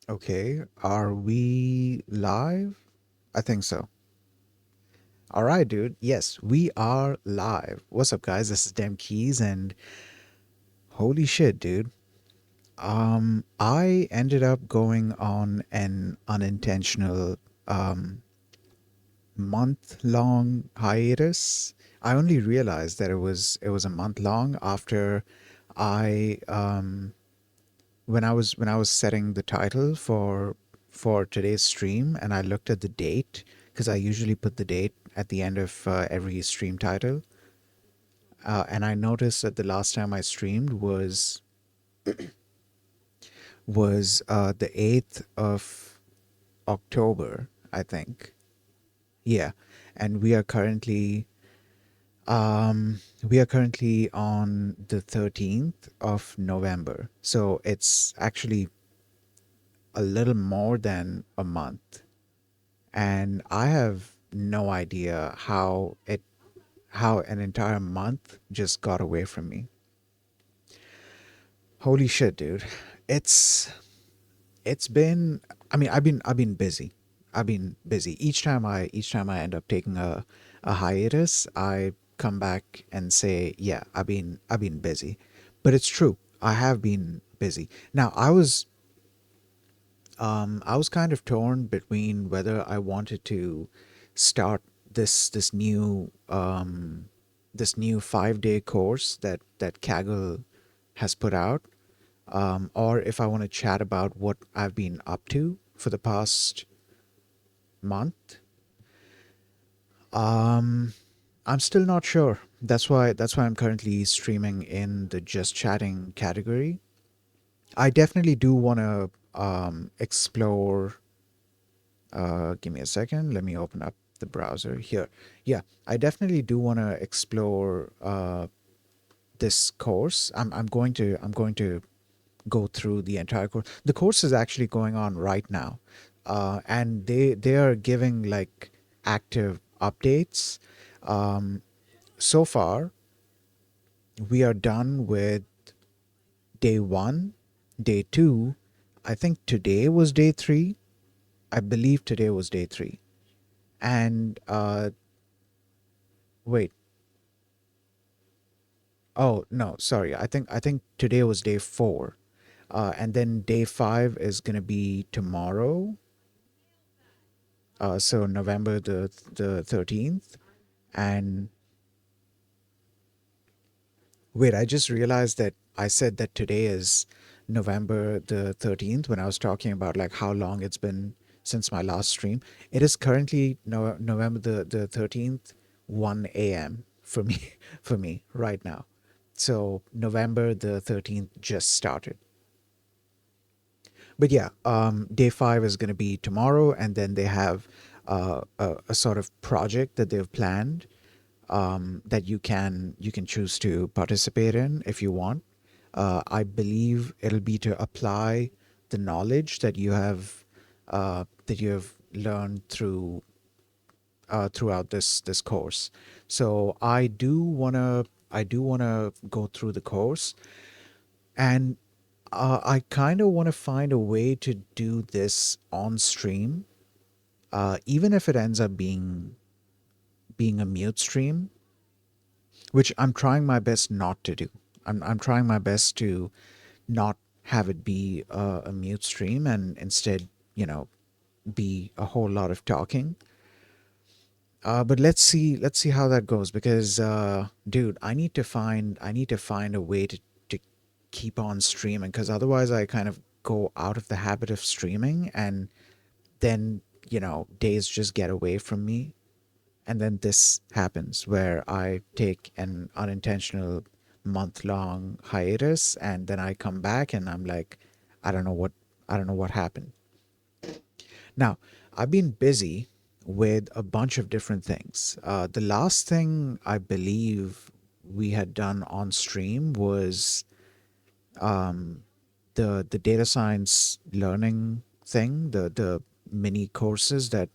Okay, are we live? I think so. All right, dude. Yes, we are live. What's up, guys? This is Dem Keys, and holy shit, dude. I ended up going on an unintentional um month-long hiatus. I only realized that it was a month long after I when I was setting the title for today's stream, and I looked at the date because I usually put the date at the end of every stream title, and I noticed that the last time I streamed was the 8th of October, I think. Yeah, and we are currently on the 13th of November, so it's actually a little more than a month. And I have no idea how an entire month just got away from me. Holy shit, dude. It's it's been I mean, I've been busy. I've been busy. Each time I end up taking a hiatus, I come back and say, yeah, I've been busy. But it's true. I have been busy. Now, I was kind of torn between whether I wanted to start this new 5-day course that Kaggle has put out, or if I want to chat about what I've been up to for the past month. Um, I'm still not sure. That's why I'm currently streaming in the just chatting category. I definitely do want to explore. Give me a second. Let me open up the browser here. Yeah, I definitely do want to explore this course. I'm going to go through the entire course. The course is actually going on right now, and they are giving like active updates. Um, so far, we are done with day one, day two. I think today was day three. I believe today was day three. And wait, oh no, sorry. I think today was day four, and then day five is gonna be tomorrow. So November the 13th. And wait, I just realized that I said that today is November the 13th when I was talking about like how long it's been since my last stream. It is currently November the 13th, 1 a.m. for me for me right now. So November the 13th just started. But yeah, day five is going to be tomorrow, and then they have a sort of project that they've planned, that you can choose to participate in if you want. I believe it'll be to apply the knowledge that you have learned throughout this course. So I do wanna go through the course, and I kind of want to find a way to do this on stream, even if it ends up being a mute stream, which I'm trying my best not to do. I'm trying my best to not have it be a mute stream, and instead, you know, be a whole lot of talking. But let's see how that goes, because dude, I need to find a way to keep on streaming, because otherwise I kind of go out of the habit of streaming, and then days just get away from me, and then this happens where I take an unintentional month-long hiatus, and then I come back and I'm like, I don't know what I don't know what happened. Now, I've been busy with a bunch of different things. The last thing I believe we had done on stream was the data science learning thing, the mini courses that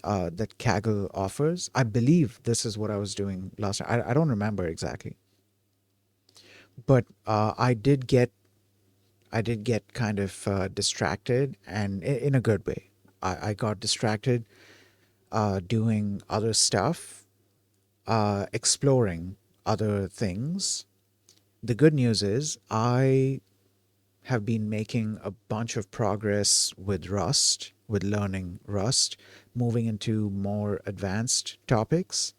Kaggle offers. I believe this is what I was doing last time. I don't remember exactly, but I did get kind of distracted, and in a good way. I got distracted doing other stuff, exploring other things. The good news is I have been making a bunch of progress with Rust, with learning Rust, moving into more advanced topics.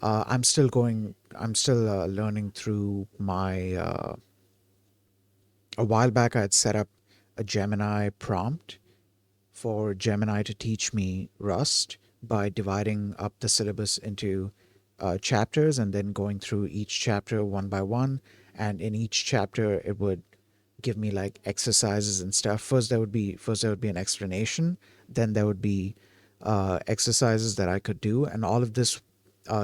I'm still learning through my, a while back I had set up a Gemini prompt for Gemini to teach me Rust by dividing up the syllabus into chapters and then going through each chapter one by one. And in each chapter, it would give me like exercises and stuff. First there would be an explanation, then there would be exercises that I could do, and all of this.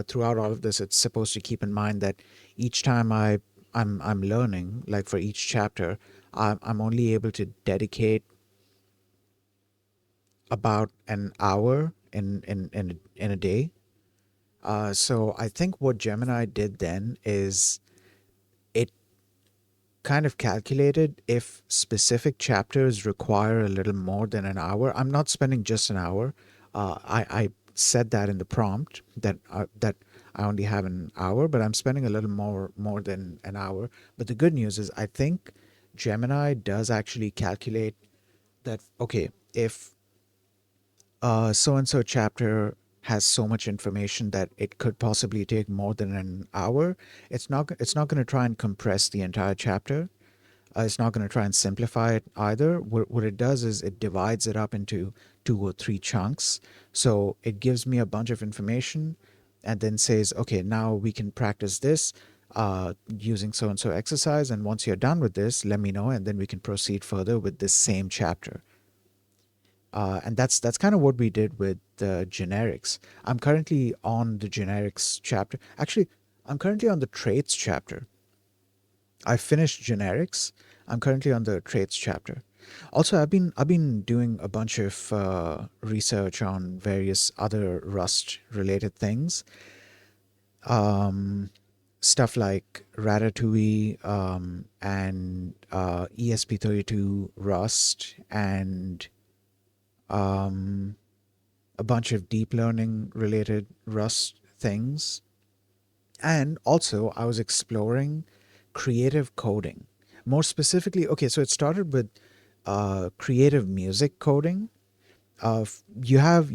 Throughout all of this, it's supposed to keep in mind that each time I'm learning, like for each chapter, I'm only able to dedicate about an hour in a day. So I think what Gemini did then is it kind of calculated if specific chapters require a little more than an hour. I'm not spending just an hour. I said that in the prompt that I only have an hour, but I'm spending a little more than an hour. But the good news is I think Gemini does actually calculate that, okay, if so and so chapter has so much information that it could possibly take more than an hour, it's not going to try and compress the entire chapter. It's not going to try and simplify it either. What it does is it divides it up into 2 or 3 chunks. So it gives me a bunch of information and then says, okay, now we can practice this using so and so exercise. And once you're done with this, let me know, and then we can proceed further with this same chapter. And that's kind of what we did with the generics. I'm currently on the generics chapter. Actually, I'm currently on the traits chapter. I finished generics. I'm currently on the traits chapter. Also, I've been doing a bunch of research on various other Rust related things. Stuff like Ratatouille and ESP32 Rust and a bunch of deep learning related Rust things. And also, I was exploring creative coding. More specifically, okay, so it started with creative music coding. You have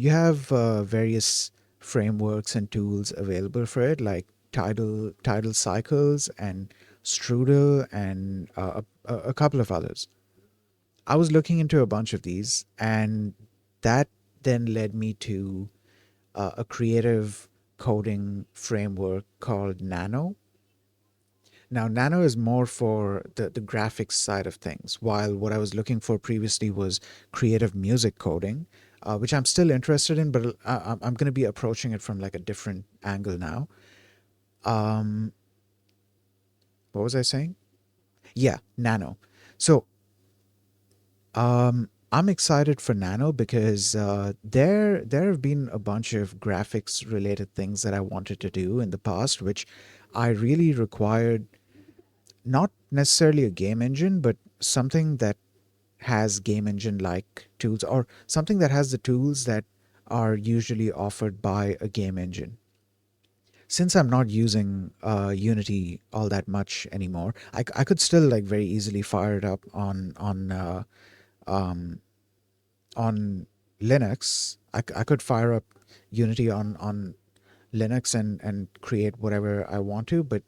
various frameworks and tools available for it, like Tidal Cycles and Strudel and a couple of others. I was looking into a bunch of these, and that then led me to a creative coding framework called Nano. Now, Nano is more for the graphics side of things, while what I was looking for previously was creative music coding, which I'm still interested in, but I'm going to be approaching it from like a different angle now. Um, what was I saying? Yeah, Nano. So I'm excited for Nano because there have been a bunch of graphics related things that I wanted to do in the past, which I really required not necessarily a game engine, but something that has game engine like tools, or something that has the tools that are usually offered by a game engine. Since I'm not using Unity all that much anymore, I could still like very easily fire it up on Linux. I could fire up Unity on Linux and create whatever I want to, but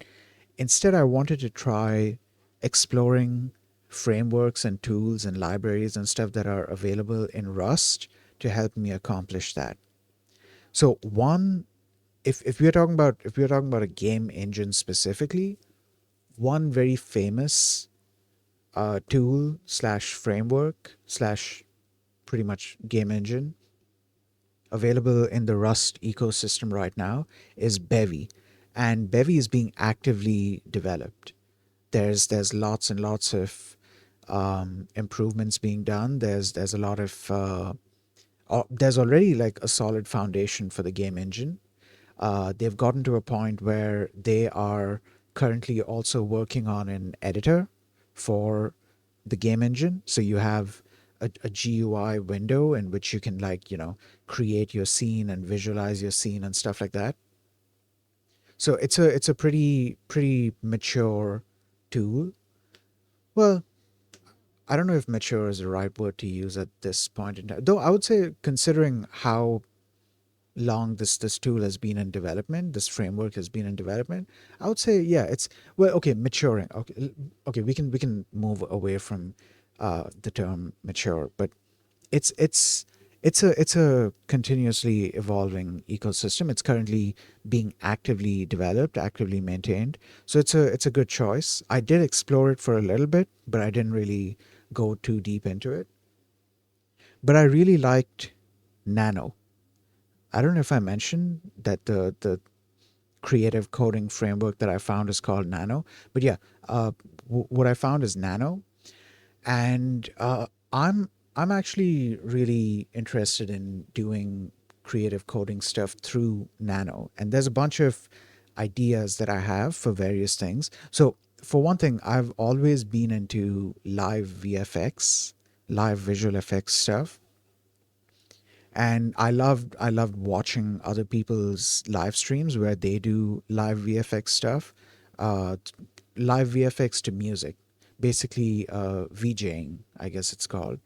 instead I wanted to try exploring frameworks and tools and libraries and stuff that are available in Rust to help me accomplish that. So one, if we're talking about a game engine specifically, one very famous tool slash framework slash pretty much game engine available in the Rust ecosystem right now is Bevy, and Bevy is being actively developed. There's lots and lots of improvements being done. There's a lot of there's already like a solid foundation for the game engine. They've gotten to a point where they are currently also working on an editor for the game engine. So you have a GUI window in which you can, like, create your scene and visualize your scene and stuff like that. So it's a pretty mature tool. Well, I don't know if mature is the right word to use at this point in time. Though I would say, considering how long this tool has been in development, this framework has been in development, I would say, yeah, it's, well, okay, maturing. Okay, okay, we can move away from the term mature, but it's it's a continuously evolving ecosystem. It's currently being actively developed, actively maintained. So it's a good choice. I did explore it for a little bit, but I didn't really go too deep into it. But I really liked Nano. I don't know if I mentioned that the creative coding framework that I found is called Nano, but yeah, what I found is Nano, and I'm actually really interested in doing creative coding stuff through Nano, and there's a bunch of ideas that I have for various things. So for one thing, I've always been into live VFX, live visual effects stuff, and I loved watching other people's live streams where they do live VFX stuff, live VFX to music, basically VJing, I guess it's called.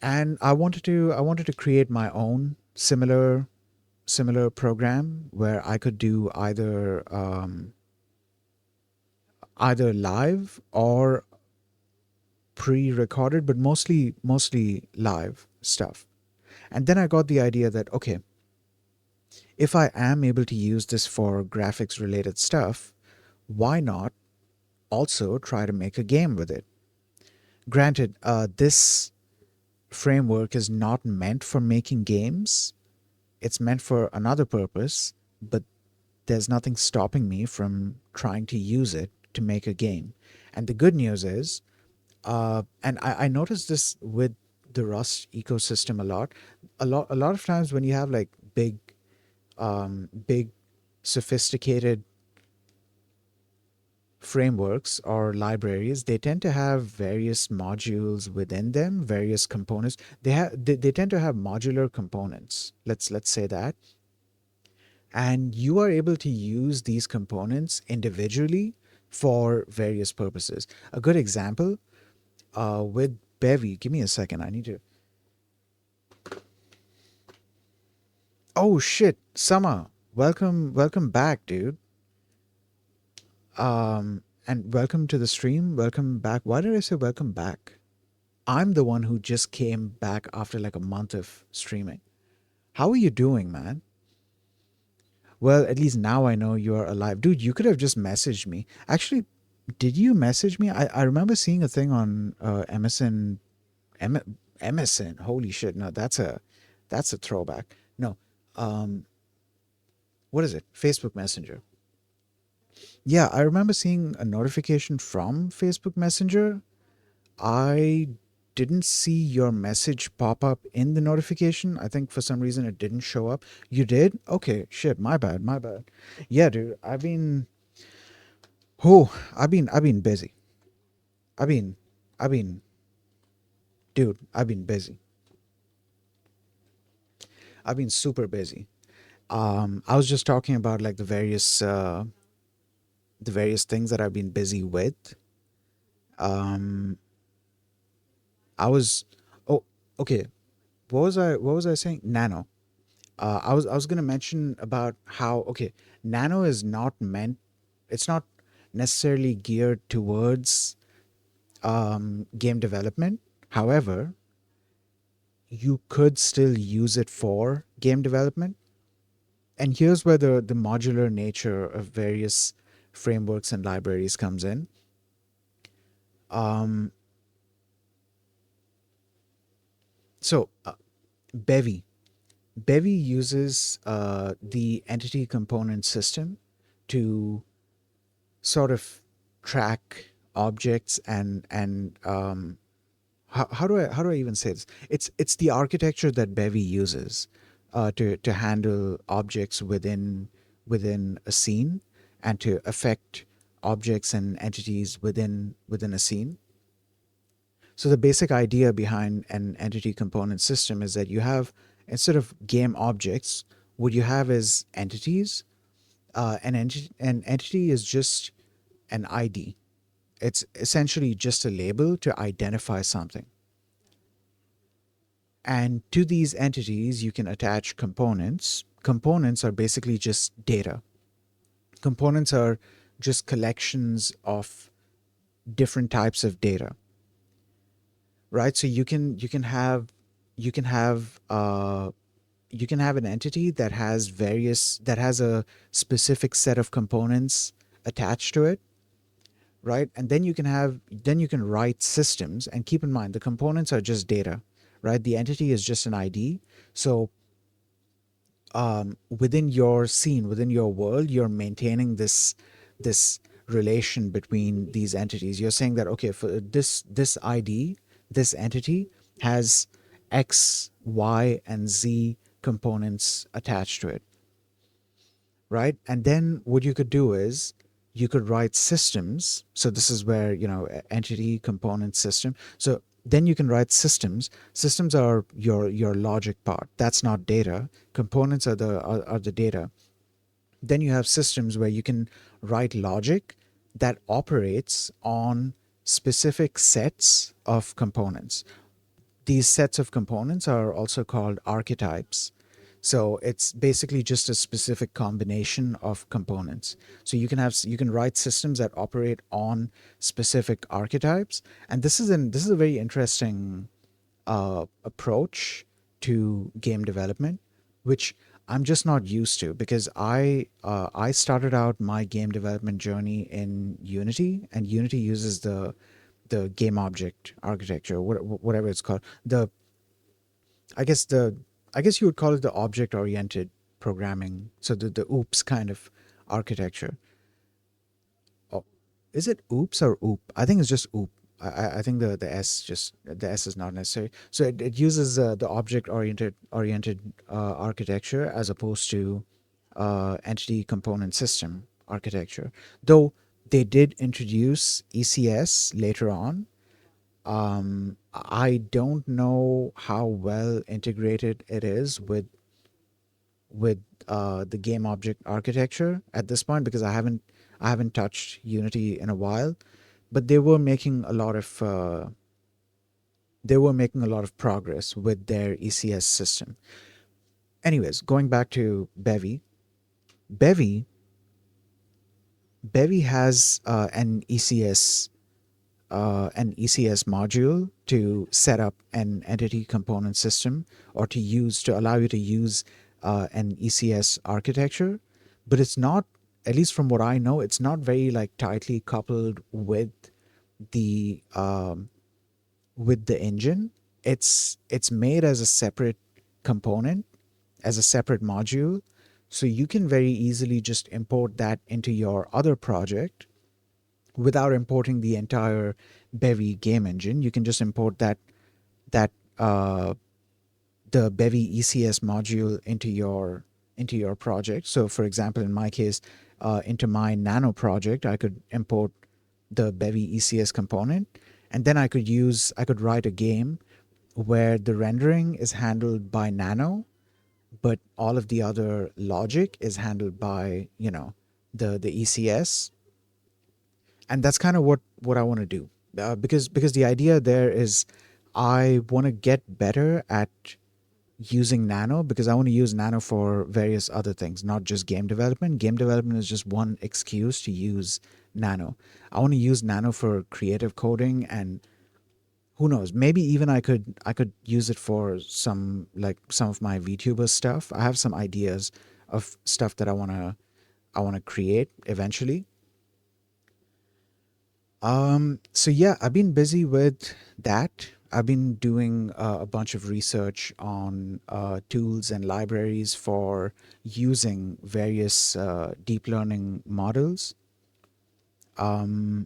And I wanted to create my own similar program where I could do either live or pre-recorded, but mostly live stuff. And then I got the idea that, okay, if I am able to use this for graphics related stuff, why not also try to make a game with it? Granted, this framework is not meant for making games, it's meant for another purpose, but there's nothing stopping me from trying to use it to make a game. And the good news is, and I noticed this with the Rust ecosystem a lot. A lot of times when you have like big sophisticated frameworks or libraries, they tend to have various modules within them, various components. They tend to have modular components. Let's say that. And you are able to use these components individually for various purposes. A good example, with Bevy, give me a second. I need to. Oh shit, Summer, welcome back, dude. And welcome to the stream. Welcome back. Why did I say welcome back? I'm the one who just came back after like a month of streaming. How are you doing, man? Well, at least now I know you're alive. Dude, you could have just messaged me. Actually, did you message me? I remember seeing a thing on MSN. MSN. Holy shit. No, that's a throwback. No. Um, what is it? Facebook Messenger. Yeah, I remember seeing a notification from Facebook Messenger. I didn't see your message pop up in the notification. I think for some reason it didn't show up. You did? Okay, shit, my bad, my bad. Yeah, dude, I've been busy. I've been I've been dude, I've been busy. I've been super busy. I was just talking about like the various things that I've been busy with. Um I was oh okay, what was I saying? Nano. I was going to mention about how, okay, Nano is not meant, it's not necessarily geared towards game development. However, you could still use it for game development. And here's where the modular nature of various frameworks and libraries comes in. Um, so, Bevy. Bevy uses the entity component system to sort of track objects and how do I even say this? It's the architecture that Bevy uses to handle objects within a scene and to affect objects and entities within a scene. So the basic idea behind an entity component system is that you have, instead of game objects, what you have is entities. An entity is just an ID. It's essentially just a label to identify something. And to these entities, you can attach components. Components are basically just data. Components are just collections of different types of data, right? So you can have you can have an entity that has a specific set of components attached to it, right? And then you can write systems. And keep in mind, the components are just data, right? The entity is just an ID. So within your scene, within your world, you're maintaining this relation between these entities. You're saying that, okay, for this ID, this entity has X, Y, and Z components attached to it, right? And then what you could do is you could write systems. So this is where, entity component system. So then you can write systems. Systems are your logic part. That's not data. Components are the data. Then you have systems where you can write logic that operates on specific sets of components. These sets of components are also called archetypes. So it's basically just a specific combination of components. So you can write systems that operate on specific archetypes, and this is a very interesting approach to game development, which I'm just not used to, because I started out my game development journey in Unity, and Unity uses the game object architecture, whatever it's called. I guess the I guess you would call it the object oriented programming. So the OOPS kind of architecture. Oh, is it OOPS or OOP? I think it's just OOP. I think the S is not necessary. So it uses the object oriented architecture as opposed to entity component system architecture. Though they did introduce ECS later on. I don't know how well integrated it is with the game object architecture at this point, because I haven't touched Unity in a while. But they were making a lot of progress with their ECS system. Anyways, going back to Bevy Bevy has an ECS module to set up an entity component system, or to allow you to use an ECS architecture. But it's not, at least from what I know, it's not very like tightly coupled the with the engine. It's made as a separate component, as a separate module. So you can very easily just import that into your other project without importing the entire Bevy game engine. You can just import that the Bevy ECS module into your project. So, for example, in my case, into my Nano project, I could import the Bevy ECS component, and then I could write a game where the rendering is handled by Nano, but all of the other logic is handled by the ECS. And that's kind of what I want to do, because the idea there is I want to get better at using Nano, because I want to use Nano for various other things, not just game development. Game development is just one excuse to use Nano. I want to use Nano for creative coding, and who knows, maybe even I could use it for some of my VTuber stuff. I have some ideas of stuff that I want to create eventually. So yeah, I've been busy with that. I've been doing a bunch of research on tools and libraries for using various deep learning models. Um,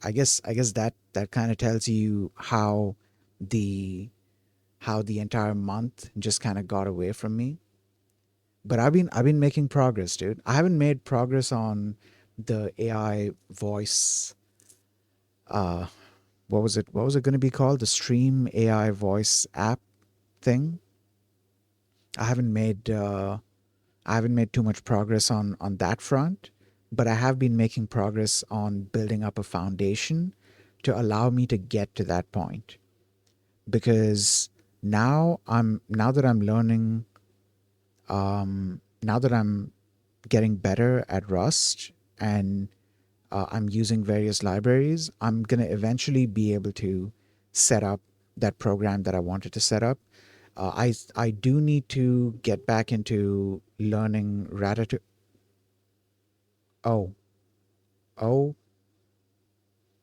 I guess that kind of tells you the how the entire month just kind of got away from me. But I've been making progress, dude. I haven't made progress on the AI voice uh, what was it? What was it going to be called? The Stream AI voice app thing. I haven't made I haven't made too much progress on that front, but I have been making progress on building up a foundation to allow me to get to that point. Because now that I'm learning, now that I'm getting better at Rust, and I'm using various libraries, I'm gonna eventually be able to set up that program that I wanted to set up. I do need to get back into learning Ratatouille. Oh, oh,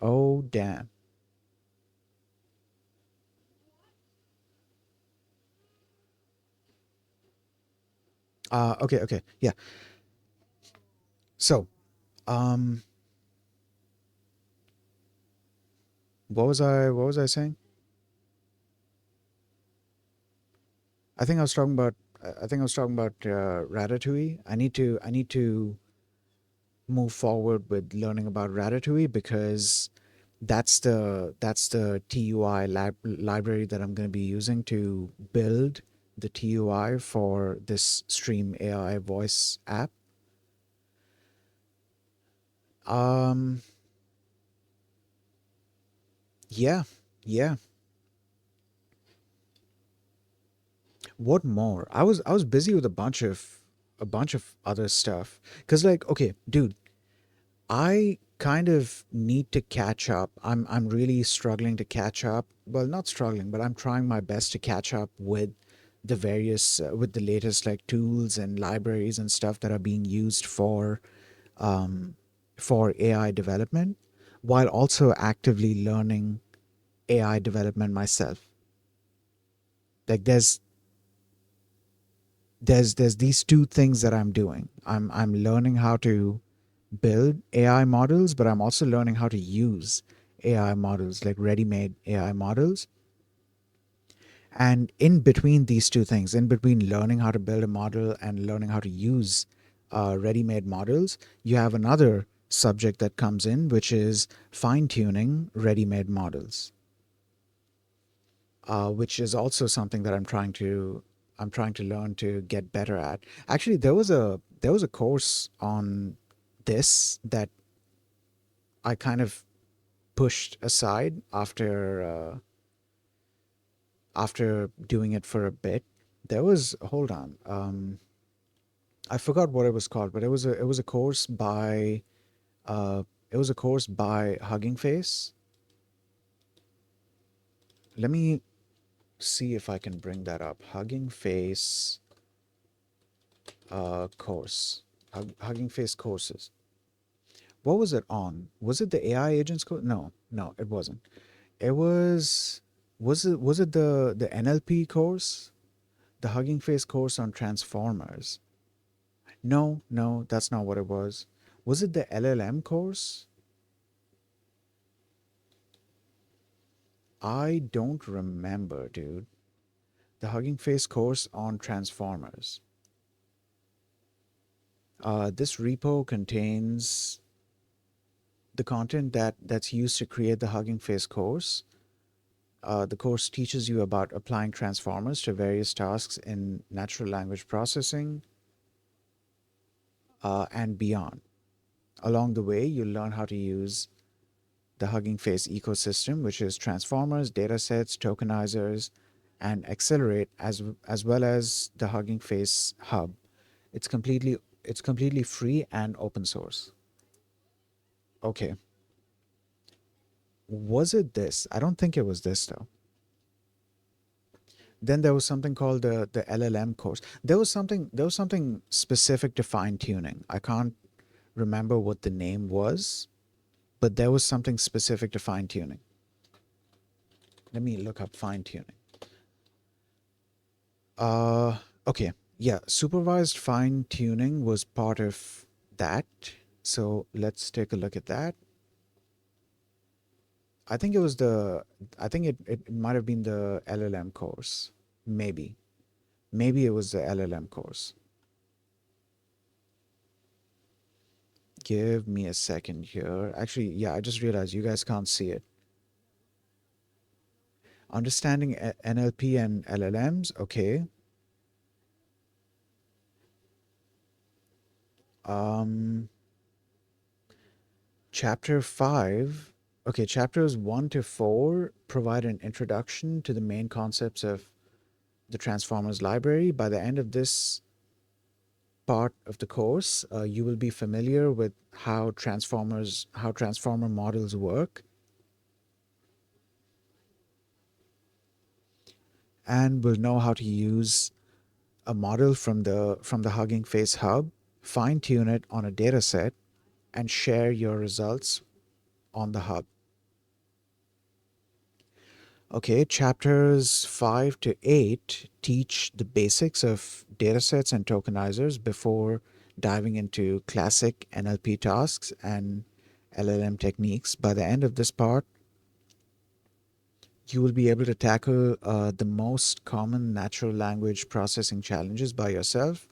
oh, damn. Okay, okay, yeah. So, um, what was I saying? I think I was talking about, I think I was talking about Ratatouille. I need to move forward with learning about Ratatouille because that's the TUI library that I'm going to be using to build the TUI for this Stream AI voice app. Um, yeah, yeah. What more? I was busy with a bunch of other stuff. Cause like, okay, dude, I kind of need to catch up. I'm really struggling to catch up. Well, not struggling, but I'm trying my best to catch up with the various with the latest like tools and libraries and stuff that are being used um, for AI development, while also actively learning AI development myself. Like there's these two things that I'm doing. I'm learning how to build AI models, but I'm also learning how to use AI models, like ready-made AI models. And in between these two things, in between learning how to build a model and learning how to use ready-made models, you have another subject that comes in, which is fine-tuning ready-made models, which is also something that I'm trying to learn to get better at. Actually, there was a course on this that I kind of pushed aside after doing it for a bit. There was hold on, I forgot what it was called, but it was a course by Hugging Face. Let me see if I can bring that up. Hugging Face course. Hugging Face courses. What was it on? Was it the AI agents course? No, no, it wasn't. It was it the NLP course? The Hugging Face course on Transformers. No, no, that's not what it was. Was it the LLM course? I don't remember, dude. The Hugging Face course on Transformers. This repo contains the content that's used to create the Hugging Face course. The course teaches you about applying transformers to various tasks in natural language processing and beyond. Along the way, you'll learn how to use the Hugging Face ecosystem, which is transformers, datasets, tokenizers, and accelerate, as well as the Hugging Face hub. It's completely free and open source. Okay, was it this? I don't think it was this though. Then there was something called the LLM course. There was something specific to fine tuning. I can't remember what the name was, but there was something specific to fine tuning. Let me look up fine tuning. Uh, okay. Yeah, supervised fine tuning was part of that. So let's take a look at that. I think it was I think it might have been the LLM course. Maybe. Maybe it was the LLM course. Give me a second here. Actually, yeah, I just realized you guys can't see it. Understanding NLP and LLMs. Okay. Um, Chapter 5. Okay, chapters 1 to 4 provide an introduction to the main concepts of the Transformers library. By the end of this part of the course, you will be familiar with how transformer models work, and will know how to use a model from the Hugging Face Hub, fine tune it on a data set, and share your results on the hub. Okay, chapters 5 to 8 teach the basics of datasets and tokenizers before diving into classic NLP tasks and LLM techniques. By the end of this part, you will be able to tackle the most common natural language processing challenges by yourself.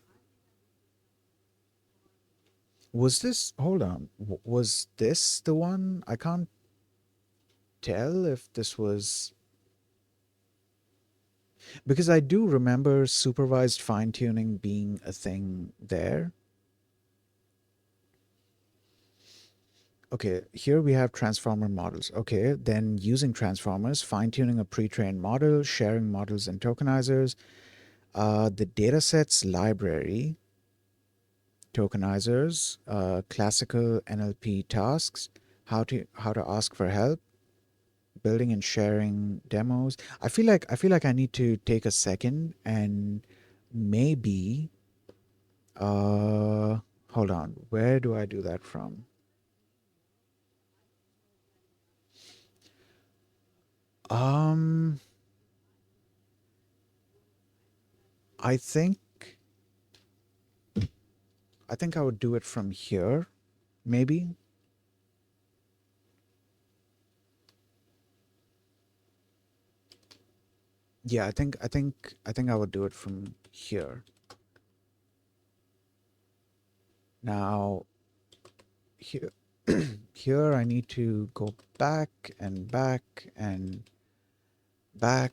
Was this, hold on, was this the one? I can't tell if this was, because I do remember supervised fine tuning being a thing there. Okay, here we have transformer models. Okay, then using transformers, fine tuning a pre trained model, sharing models and tokenizers, the datasets library, tokenizers, classical NLP tasks, how to ask for help, building and sharing demos. I feel like I need to take a second and maybe uh hold on. Where do I do that from? Um I think I would do it from here, maybe. Yeah, I think I would do it from here. Now, here here I need to go back and back and back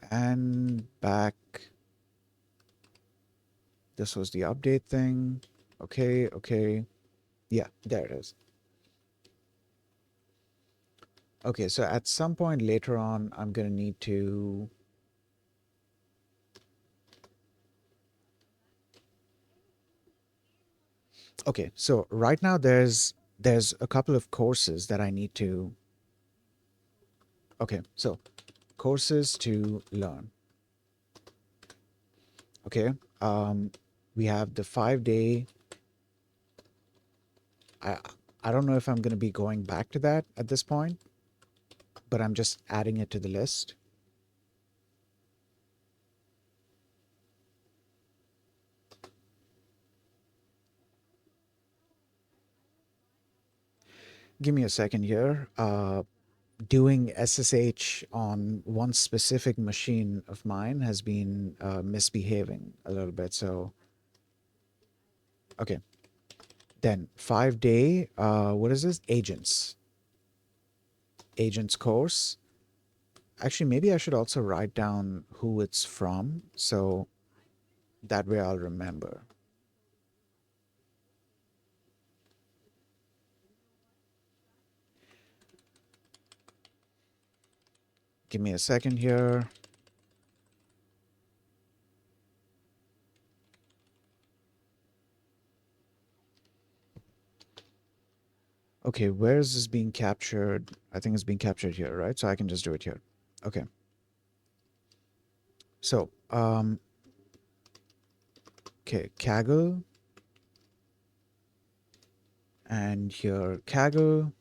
and back. This was the update thing. Okay, okay. Yeah, there it is. Okay, so at some point later on, I'm gonna need to. Okay, so right now there's a couple of courses that I need to. Okay, so courses to learn. Okay, um, we have the 5 day. I I don't know if I'm gonna be going back to that at this point, but I'm just adding it to the list. Give me a second here. Doing SSH on one specific machine of mine has been misbehaving a little bit. So, okay. Then 5 day, what is this? Agents. Agents course. Actually, maybe I should also write down who it's from. So that way I'll remember. Give me a second here. Okay, where is this being captured? I think it's being captured here, right? So I can just do it here. Okay. So, okay, Kaggle, and here Kaggle,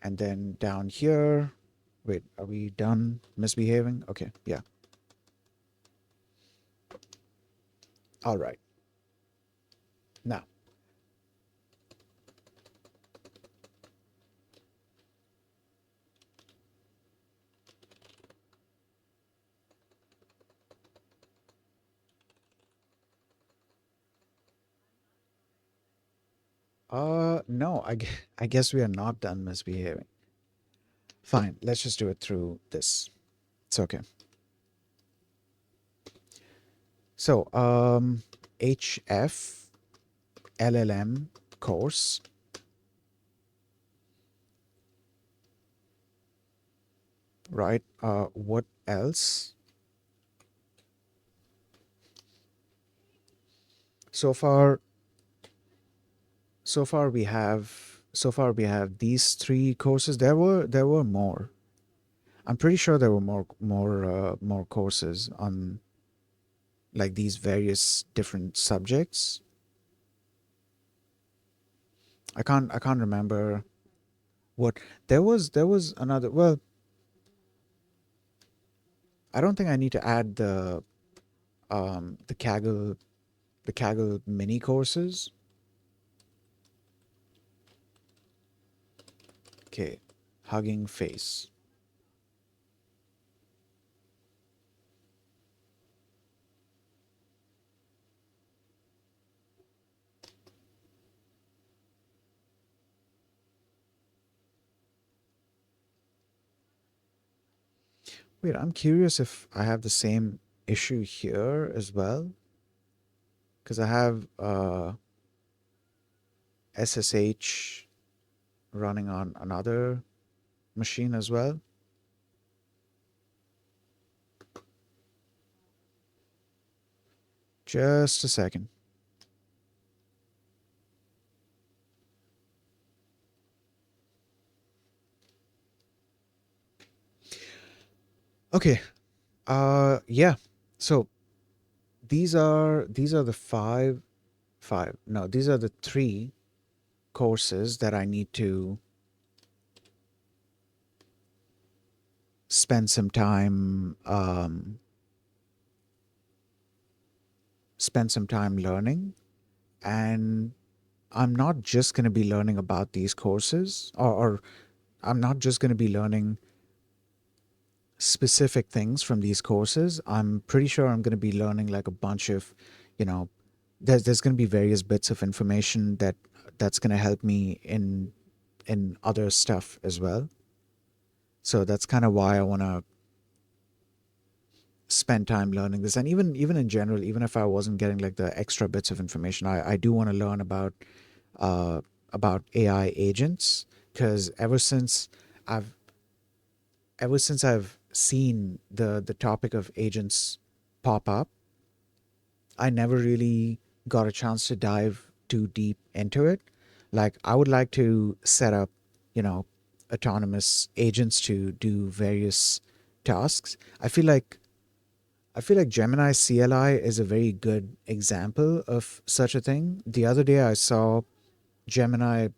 and then down here. Wait, are we done misbehaving? Okay, yeah. All right. Now, No, I guess we are not done misbehaving. Fine, let's just do it through this. It's okay. So, HF LLM course, right? What else? So far, so far we have these three courses. There were more. I'm pretty sure there were more courses on like these various different subjects. I can't remember what there was another. Well, I don't think I need to add the Kaggle mini courses. Okay, hugging face. Wait, I'm curious if I have the same issue here as well, because I have SSH running on another machine as well. Just a second. Okay. Yeah. So these are the five. No, these are the three courses that I need to spend some time learning. And I'm not just going to be learning about these courses, or I'm not just going to be learning specific things from these courses. I'm pretty sure I'm going to be learning like a bunch of, you know, there's going to be various bits of information that's going to help me in other stuff as well. So that's kind of why I want to spend time learning this. And even in general, even if I wasn't getting like the extra bits of information, I do want to learn uh, about AI agents, because I've ever since I've seen the topic of agents pop up, I never really got a chance to dive too deep into it. Like I would like to set up, you know, autonomous agents to do various tasks. I feel like Gemini CLI is a very good example of such a thing. The other day I saw Gemini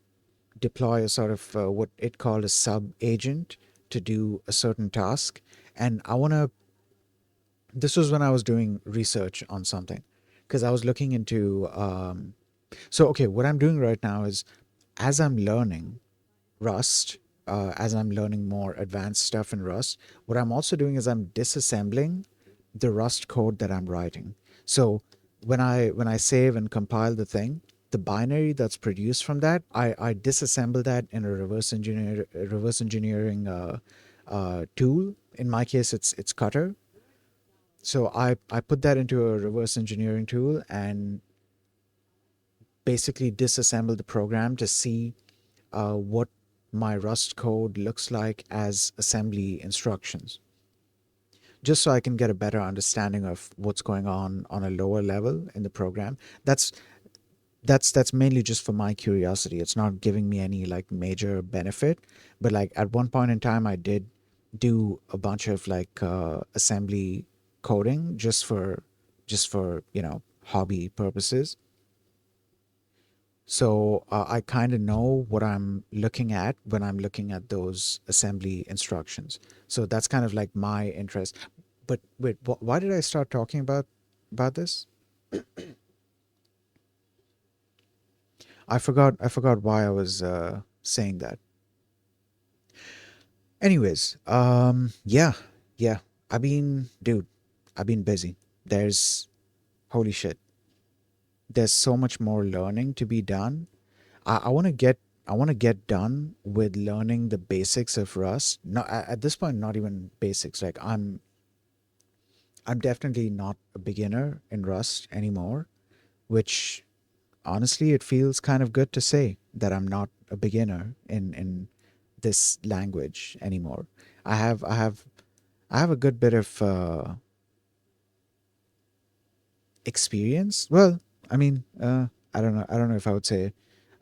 deploy a sort of what it called a sub agent to do a certain task. And this was when I was doing research on something, because I was looking into, so, okay, what I'm doing right now is as I'm learning Rust, as I'm learning more advanced stuff in Rust, what I'm also doing is I'm disassembling the Rust code that I'm writing. So when I save and compile the thing, the binary that's produced from that, I disassemble that in a reverse engineering tool. In my case, it's Cutter. So I put that into a reverse engineering tool and basically disassemble the program to see what my Rust code looks like as assembly instructions, just so I can get a better understanding of what's going on a lower level in the program. That's that's mainly just for my curiosity. It's not giving me any like major benefit, but like at one point in time, I did do a bunch of like assembly coding just for hobby purposes. So I kind of know what I'm looking at when I'm looking at those assembly instructions. So that's kind of like my interest. But wait, why did I start talking about this? I forgot why I was saying that. Anyways, yeah, yeah. Dude, I've been busy. There's Holy shit. There's so much more learning to be done. I want to get done with learning the basics of Rust. Not at this point, not even basics. Like I'm definitely not a beginner in Rust anymore, which honestly it feels kind of good to say that I'm not a beginner in this language anymore. I have I have I have a good bit of experience. Well, I mean, I don't know. I don't know if I would say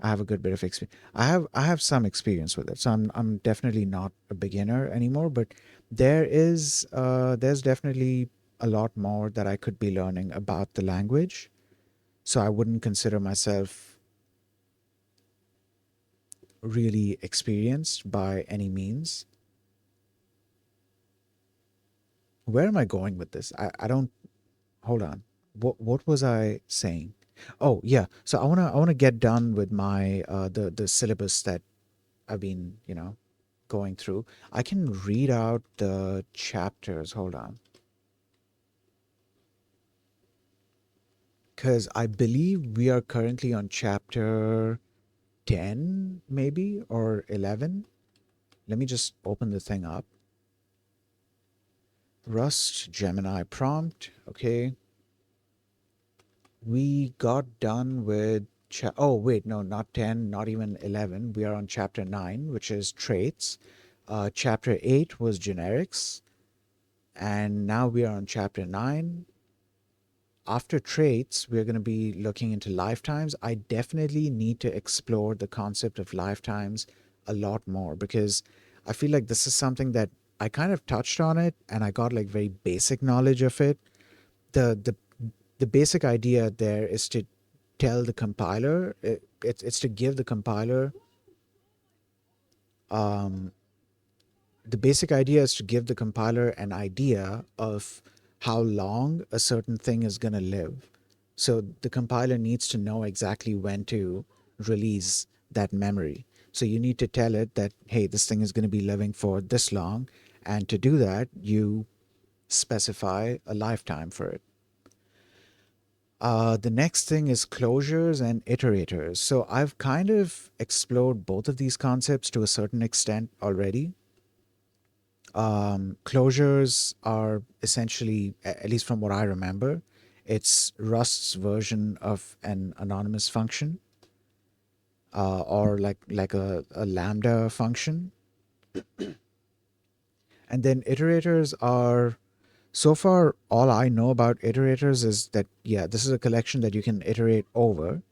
I have a good bit of experience. I have some experience with it, so I'm definitely not a beginner anymore. But there's definitely a lot more that I could be learning about the language. So I wouldn't consider myself really experienced by any means. Where am I going with this? I don't hold on. What was I saying? Oh yeah. So I wanna get done with my the syllabus that I've been, going through. I can read out the chapters. Hold on. Cause I believe we are currently on chapter 10, maybe, or 11. Let me just open the thing up. Rust Gemini prompt. Okay. We got done with oh wait, no, not 10, not even 11. We are on chapter 9, which is traits. Chapter 8 was generics, and now we are on chapter 9. After traits, we're going to be looking into lifetimes. I definitely need to explore the concept of lifetimes a lot more, because I feel like this is something that I kind of touched on it and I got like very basic knowledge of it. The the the basic idea there is to tell the compiler, it's to give the compiler, um, the basic idea is to give the compiler an idea of how long a certain thing is going to live. So the compiler needs to know exactly when to release that memory. So you need to tell it that, hey, this thing is going to be living for this long. And to do that, you specify a lifetime for it. The next thing is closures and iterators. So I've kind of explored both of these concepts to a certain extent already. Closures are essentially, at least from what I remember, it's Rust's version of an anonymous function, or like a lambda function. And then iterators are, so far all I know about iterators is that, yeah, this is a collection that you can iterate over.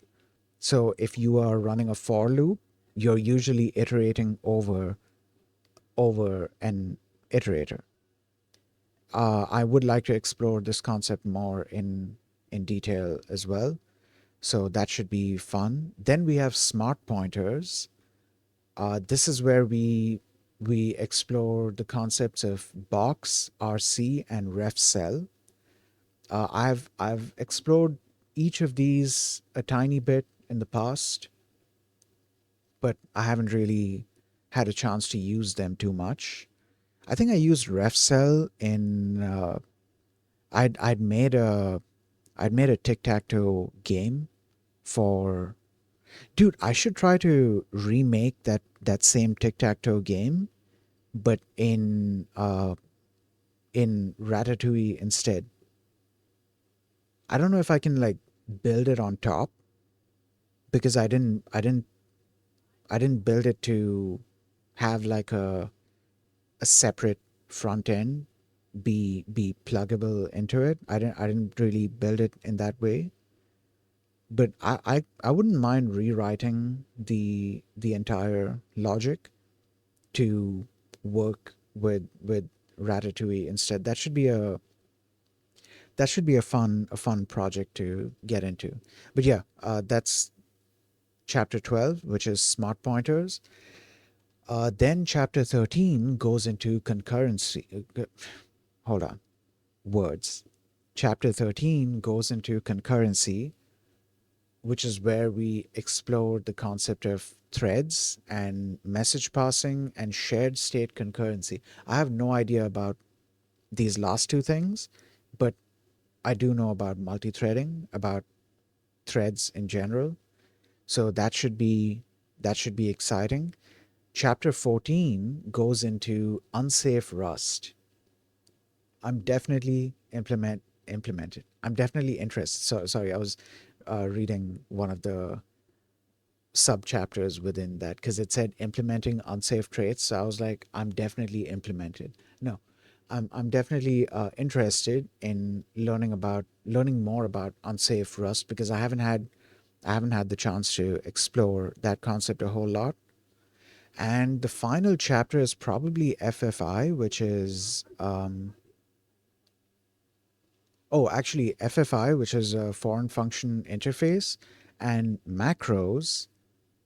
So if you are running a for loop, you're usually iterating over an iterator. I would like to explore this concept more in detail as well. So that should be fun. Then we have smart pointers. This is where we explore the concepts of box, RC, and ref cell. I've explored each of these a tiny bit in the past, but I haven't really had a chance to use them too much. I think I used ref cell in I'd made a tic tac toe game for, dude. I should try to remake that same tic tac toe game, but in Ratatouille instead. I don't know if I can like build it on top, because I didn't build it to have like a separate front end be pluggable into it. I didn't really build it in that way. But I wouldn't mind rewriting the entire logic to work with Ratatouille instead. That should be a fun project to get into. But yeah, that's chapter 12, which is smart pointers. Then chapter 13 goes into concurrency. Hold on, words. Chapter 13 goes into concurrency, which is where we explored the concept of threads and message passing and shared state concurrency. I have no idea about these last two things, but I do know about multi-threading, about threads in general. So that should be exciting. Chapter 14 goes into unsafe rust. I'm definitely implemented. I'm definitely interested. So sorry, I was reading one of the sub chapters within that because it said implementing unsafe traits. So I was like, I'm definitely implemented. No, I'm definitely interested in learning more about unsafe Rust because I haven't had the chance to explore that concept a whole lot. And the final chapter is probably FFI, which is actually FFI, which is a foreign function interface, and macros,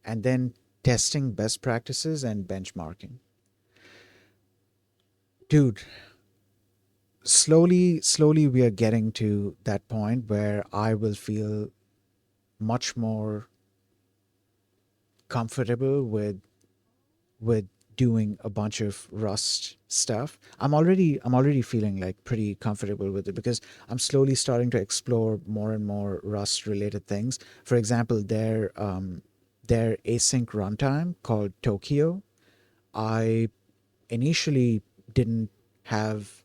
and then testing best practices and benchmarking. Dude, slowly we are getting to that point where I will feel much more comfortable with doing a bunch of Rust stuff. I'm already feeling like pretty comfortable with it because I'm slowly starting to explore more and more Rust related things. For example, their async runtime called Tokyo. I initially didn't have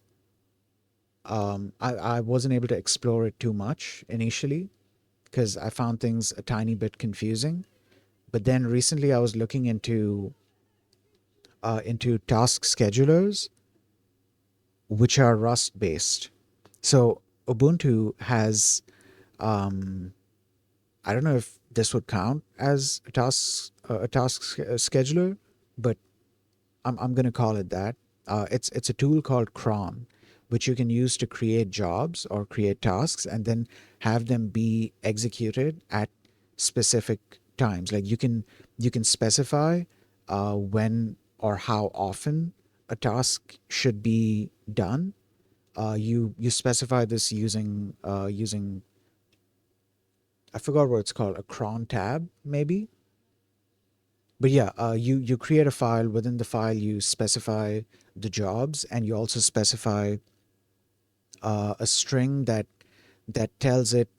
I wasn't able to explore it too much initially because I found things a tiny bit confusing. But then recently I was looking into task schedulers, which are Rust based. So Ubuntu has, um, I don't know if this would count as a task scheduler, but I'm going to call it that. It's a tool called cron, which you can use to create jobs or create tasks and then have them be executed at specific times. Like you can specify when or how often a task should be done. You specify this using I forgot what it's called, a cron tab maybe. But yeah, you create a file. Within the file, you specify the jobs, and you also specify a string that tells it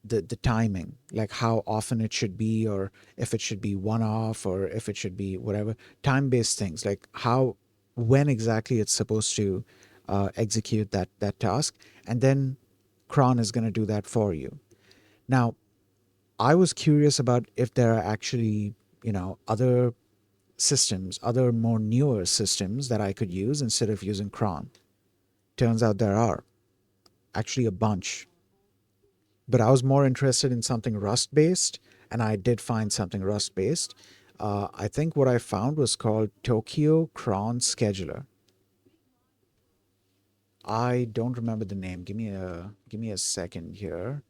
the timing, like how often it should be, or if it should be one off, or if it should be whatever time based things, like how when exactly it's supposed to execute that task, and then cron is going to do that for you. Now, I was curious about if there are actually other systems, other more newer systems that I could use instead of using cron. Turns out there are actually a bunch. But I was more interested in something Rust based, and I did find something Rust based. I think what I found was called Tokyo Cron Scheduler. I don't remember the name. Give me a second here.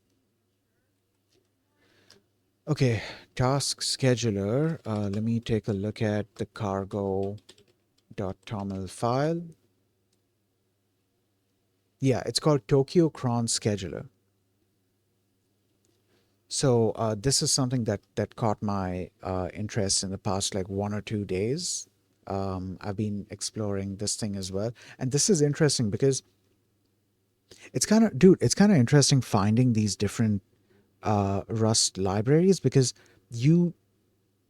Okay, task scheduler. Let me take a look at the cargo.toml file. Yeah, it's called Tokyo Cron Scheduler. So this is something that caught my interest in the past like 1 or 2 days. I've been exploring this thing as well, and this is interesting because it's kind of interesting finding these different Rust libraries because you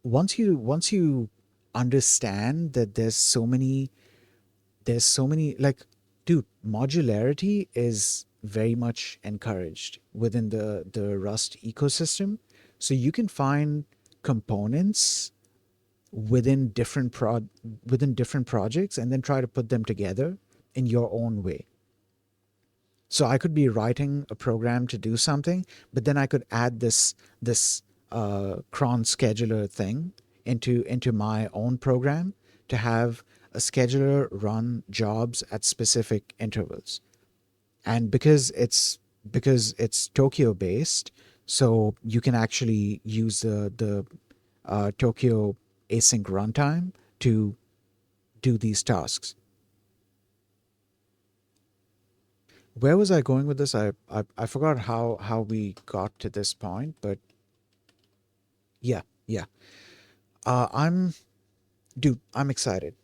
once you understand that there's so many like dude, modularity is very much encouraged within the Rust ecosystem. So you can find components within different projects and then try to put them together in your own way. So I could be writing a program to do something, but then I could add this cron scheduler thing into my own program to have a scheduler run jobs at specific intervals. And because it's Tokyo based, so you can actually use the Tokyo async runtime to do these tasks. Where was I going with this? I forgot how we got to this point, but yeah, yeah. I'm dude, I'm excited.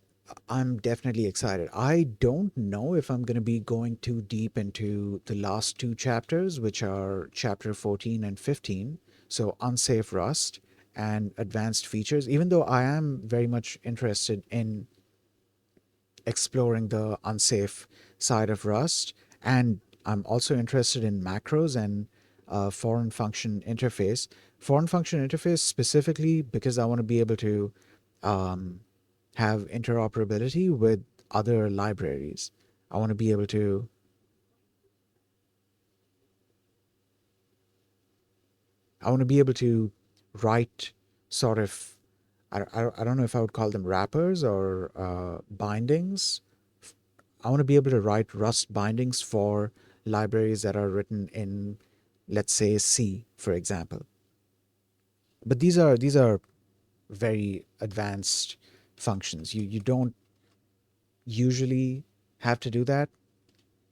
I'm definitely excited. I don't know if I'm going to be going too deep into the last two chapters, which are chapter 14 and 15. So, Unsafe Rust and advanced features, even though I am very much interested in exploring the unsafe side of Rust. And I'm also interested in macros and foreign function interface. Foreign function interface specifically because I want to be able to um, have interoperability with other libraries. I want to be able to, I want to be able to write sort of, I don't know if I would call them wrappers or bindings. I want to be able to write Rust bindings for libraries that are written in, let's say, C, for example. But these are very advanced functions. You don't usually have to do that.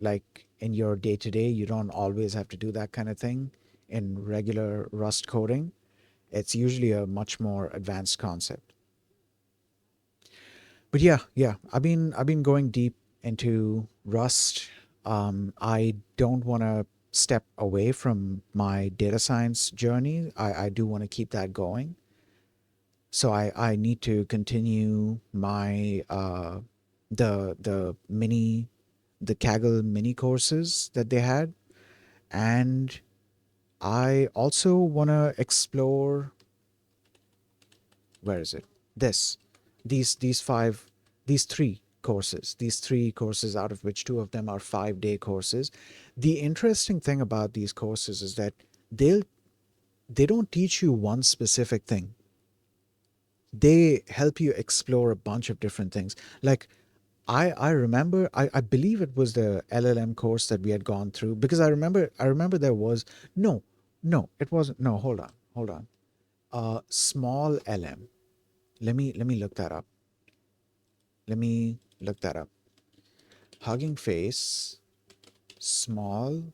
Like in your day to day, you don't always have to do that kind of thing in regular Rust coding. It's usually a much more advanced concept. But yeah, yeah, I've been going deep into Rust. I don't want to step away from my data science journey. I do want to keep that going. So I need to continue my the Kaggle mini courses that they had, and I also want to explore, where is it? This, these five, these three courses out of which two of them are 5 day courses. The interesting thing about these courses is that they'll they don't teach you one specific thing. They help you explore a bunch of different things. Like I remember, I believe it was the LLM course that we had gone through, because I remember there was, no, no, it wasn't, no, hold on, small LM. Let me look that up. Let me look that up. Hugging face, small.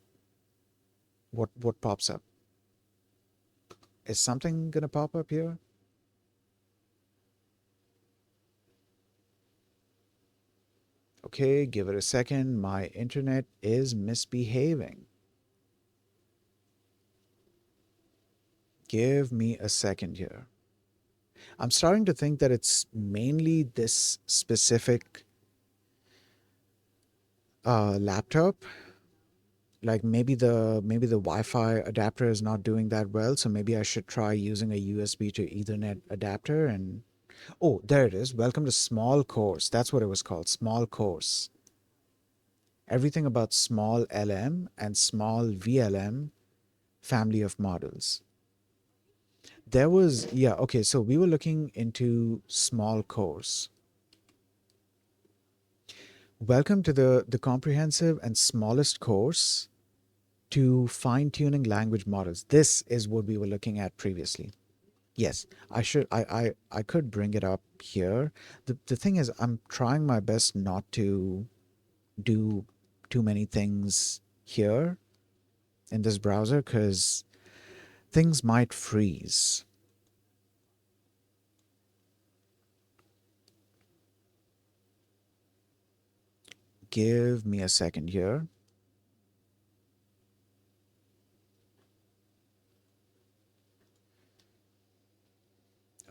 What pops up? Is something gonna pop up here? Okay, give it a second. My internet is misbehaving. Give me a second here. I'm starting to think that it's mainly this specific laptop. Like maybe the Wi-Fi adapter is not doing that well, so maybe I should try using a USB to Ethernet adapter. And oh, there it is. Welcome to Small Course. That's what it was called. Small Course. Everything about small LM and small VLM family of models. There was, yeah, okay, so we were looking into Small Course. Welcome to the comprehensive and smallest course to fine-tuning language models. This is what we were looking at previously. Yes, I could bring it up here. The thing is, I'm trying my best not to do too many things here in this browser because things might freeze. Give me a second here.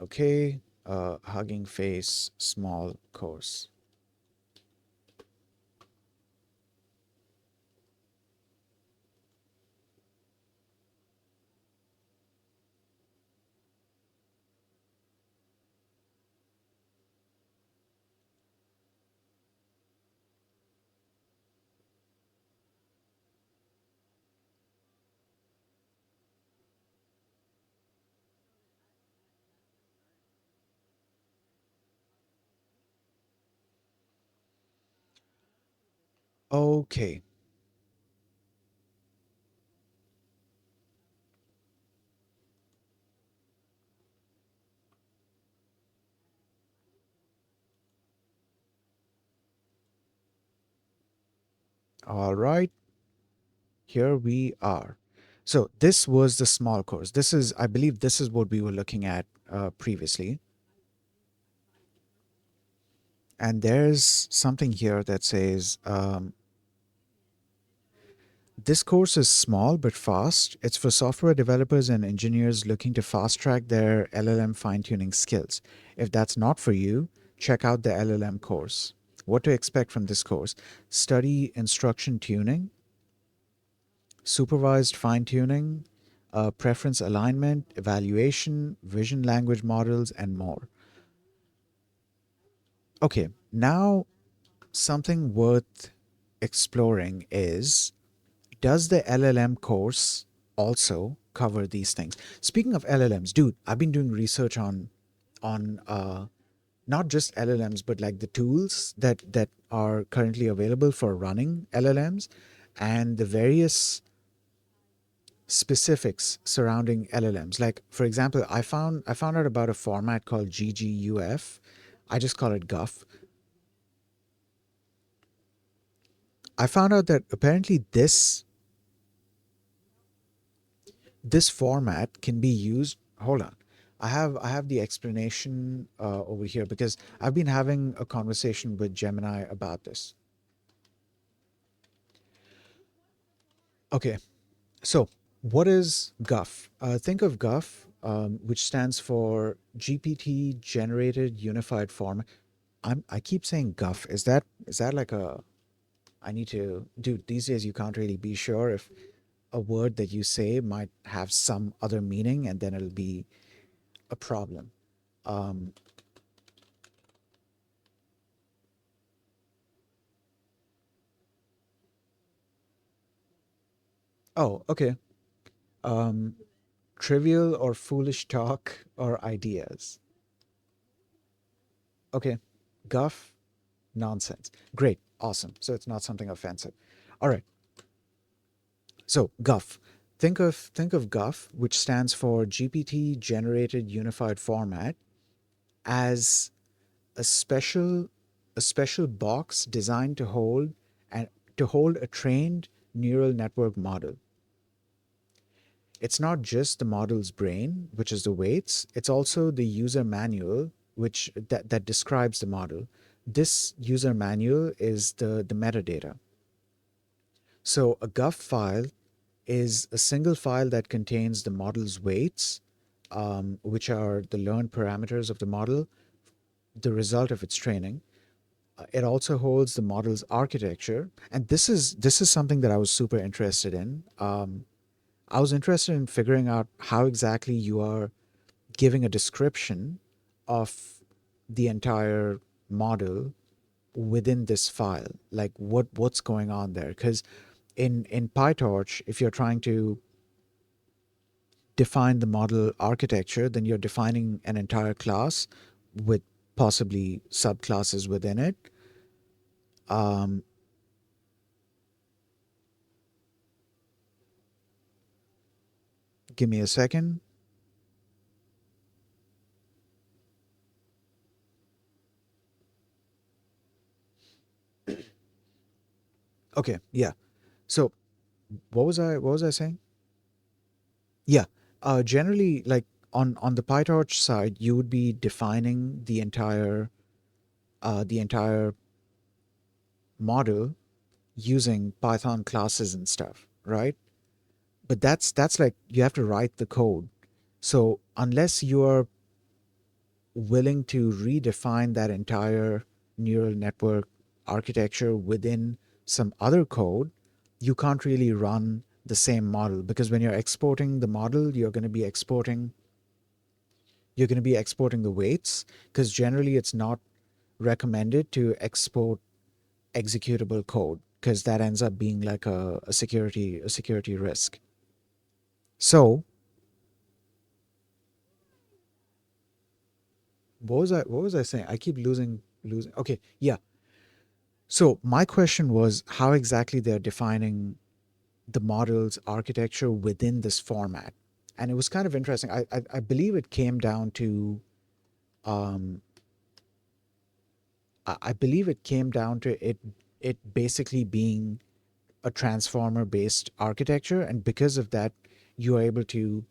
Okay, Hugging Face small course. Okay, all right, here we are. So this was the small course. This is, I believe, this is what we were looking at previously. And there's something here that says This course is small but fast. It's for software developers and engineers looking to fast track their LLM fine tuning skills. If that's not for you, check out the LLM course. What to expect from this course: study instruction tuning, supervised fine tuning, preference alignment, evaluation, vision language models, and more. Okay, now something worth exploring is, does the LLM course also cover these things? Speaking of LLMs, dude, I've been doing research on not just LLMs, but like the tools that are currently available for running LLMs and the various specifics surrounding LLMs. Like for example, I found out about a format called GGUF. I just call it GUF. I found out that apparently this format can be used. Hold on, I have the explanation over here because I've been having a conversation with Gemini about this. Okay, so what is GUF? Think of GUF, which stands for GPT Generated Unified Format. I keep saying GUF. Is that like a, I need to, dude, these days you can't really be sure if a word that you say might have some other meaning, and then it'll be a problem. Um, oh, okay. Um, Trivial or foolish talk or ideas. Okay. Guff, nonsense. Great. Awesome. So it's not something offensive. All right. So Guff. Think of Guff, which stands for GPT Generated Unified Format, as a special a special box designed and to hold a trained neural network model. It's not just the model's brain, which is the weights, it's also the user manual that describes the model. This user manual is the metadata. So a GUF file is a single file that contains the model's weights, which are the learned parameters of the model, the result of its training. It also holds the model's architecture, and this is something that I was super interested in. I was interested in figuring out how exactly you are giving a description of the entire model within this file, like what's going on there. Because in PyTorch, if you're trying to define the model architecture, then you're defining an entire class with possibly subclasses within it. Um, Give me a second. Okay, yeah. So what was I saying? Yeah. Generally, like on the PyTorch side, you would be defining the entire model using Python classes and stuff, right? But that's like you have to write the code. So unless you are willing to redefine that entire neural network architecture within some other code, you can't really run the same model, because when you're exporting the model, you're going to be exporting the weights, because generally it's not recommended to export executable code, because that ends up being like a security risk. So what was I saying? I keep losing. Okay, yeah. So my question was how exactly they're defining the model's architecture within this format, and it was kind of interesting. I believe it came down to um, I believe it came down to it basically being a transformer based architecture, and because of that, you are able to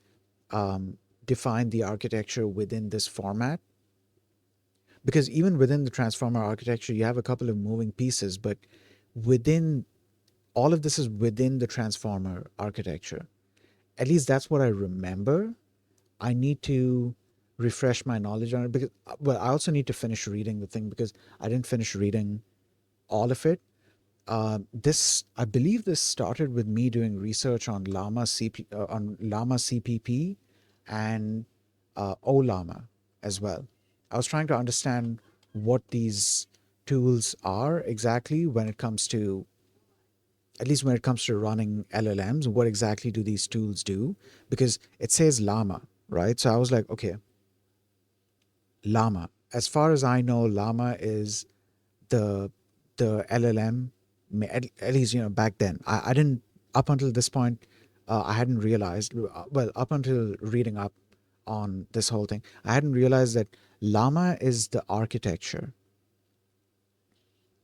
um, define the architecture within this format. Because even within the transformer architecture, you have a couple of moving pieces, but within all of this is within the transformer architecture. At least that's what I remember. I need to refresh my knowledge on it because, well, I also need to finish reading the thing because I didn't finish reading all of it. This, I believe, this started with me doing research on Llama CPP and OLlama as well. I was trying to understand what these tools are exactly when it comes to, at least when it comes to running LLMs. What exactly do these tools do? Because it says Llama, right? So I was like, okay, Llama. As far as I know, Llama is the LLM. At least back then, I didn't, up until this point, I hadn't realized. Well, up until reading up on this whole thing, I hadn't realized that Llama is the architecture.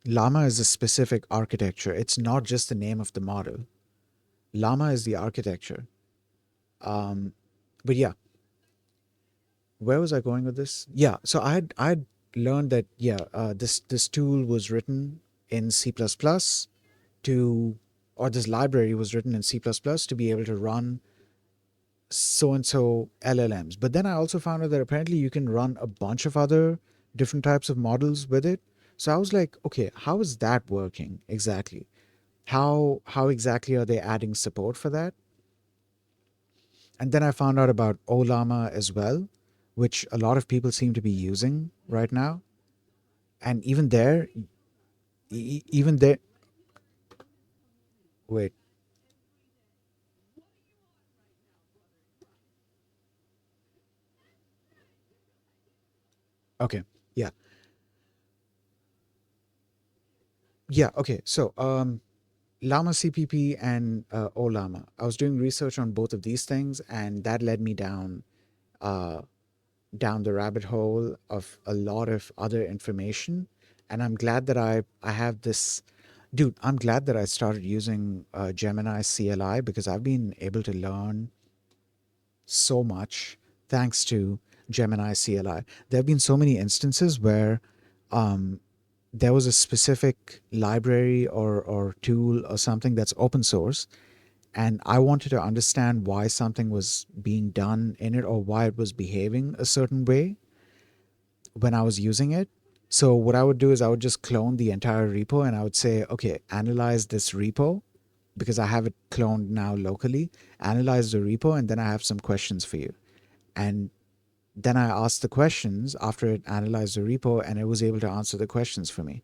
Llama is a specific architecture. It's not just the name of the model. Llama is the architecture. Um, but yeah, where was I going with this? Yeah, so I had learned that, yeah, this tool was written in C++ to, or this library was written in C++ to be able to run so and so LLMs. But then I also found out that apparently you can run a bunch of other different types of models with it. So I was like, okay, how is that working exactly? How exactly are they adding support for that? And then I found out about Olama as well, which a lot of people seem to be using right now. And even there, even there, wait, okay, yeah, yeah, okay. So, Llama CPP and Olama. I was doing research on both of these things, and that led me uh, down the rabbit hole of a lot of other information. And I'm glad that I have this, dude. I'm glad that I started using Gemini CLI because I've been able to learn so much thanks to Gemini CLI. There have been so many instances where um, there was a specific library or tool or something that's open source, and I wanted to understand why something was being done in it or why it was behaving a certain way when I was using it. So what I would do is I would just clone the entire repo and I would say, okay, analyze this repo because I have it cloned now locally. Analyze the repo, and then I have some questions for you. And then I asked the questions after it analyzed the repo, and it was able to answer the questions for me.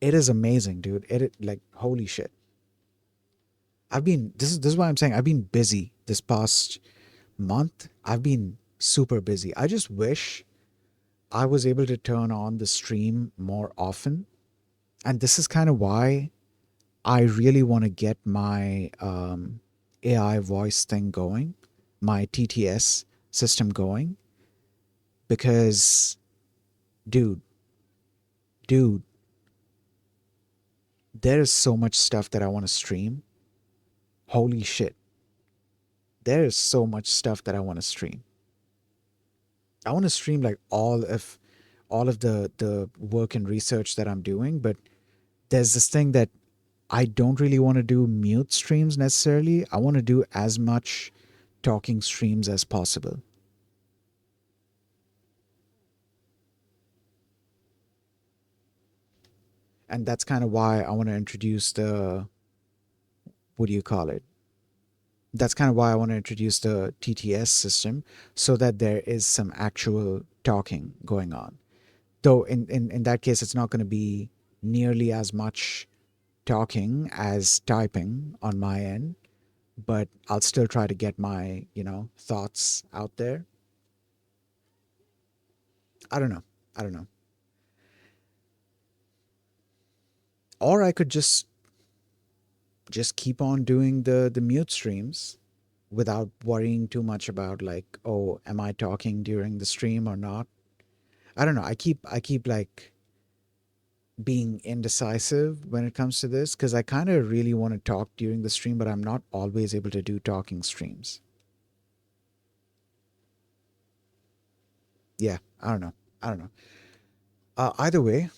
It is amazing, dude. It like holy shit. This is why I'm saying I've been busy this past month. I've been super busy. I just wish I was able to turn on the stream more often. And this is kind of why I really want to get my AI voice thing going, my TTS system going, because, dude, dude, there is so much stuff that I want to stream. Holy shit. There is so much stuff that I want to stream. I want to stream like all of the work and research that I'm doing, but there's this thing that I don't really want to do mute streams necessarily. I want to do as much talking streams as possible. And that's kind of why I want to introduce the, what do you call it? That's kind of why I want to introduce the TTS system so that there is some actual talking going on. Though in that case, it's not going to be nearly as much talking as typing on my end, but I'll still try to get my, thoughts out there. I don't know. I don't know. Or I could just keep on doing the mute streams without worrying too much about like, oh, am I talking during the stream or not? I don't know. I keep like being indecisive when it comes to this because I kind of really want to talk during the stream, but I'm not always able to do talking streams. Yeah, I don't know. I don't know. Either way,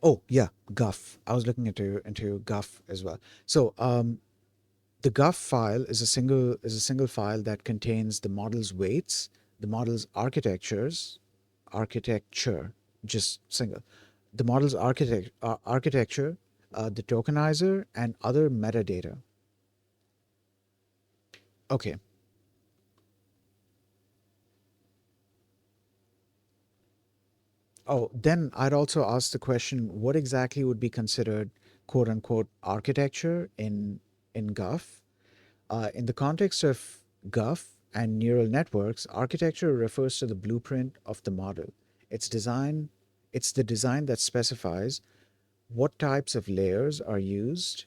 Oh yeah, Guff. I was looking into Guff as well. So the Guff file is a single file that contains the model's weights, the model's architecture, just single, the model's architecture, the tokenizer, and other metadata. Okay. Oh, then I'd also ask the question: what exactly would be considered "quote unquote" architecture in Guff? In the context of Guff and neural networks, architecture refers to the blueprint of the model. It's design. It's the design that specifies what types of layers are used,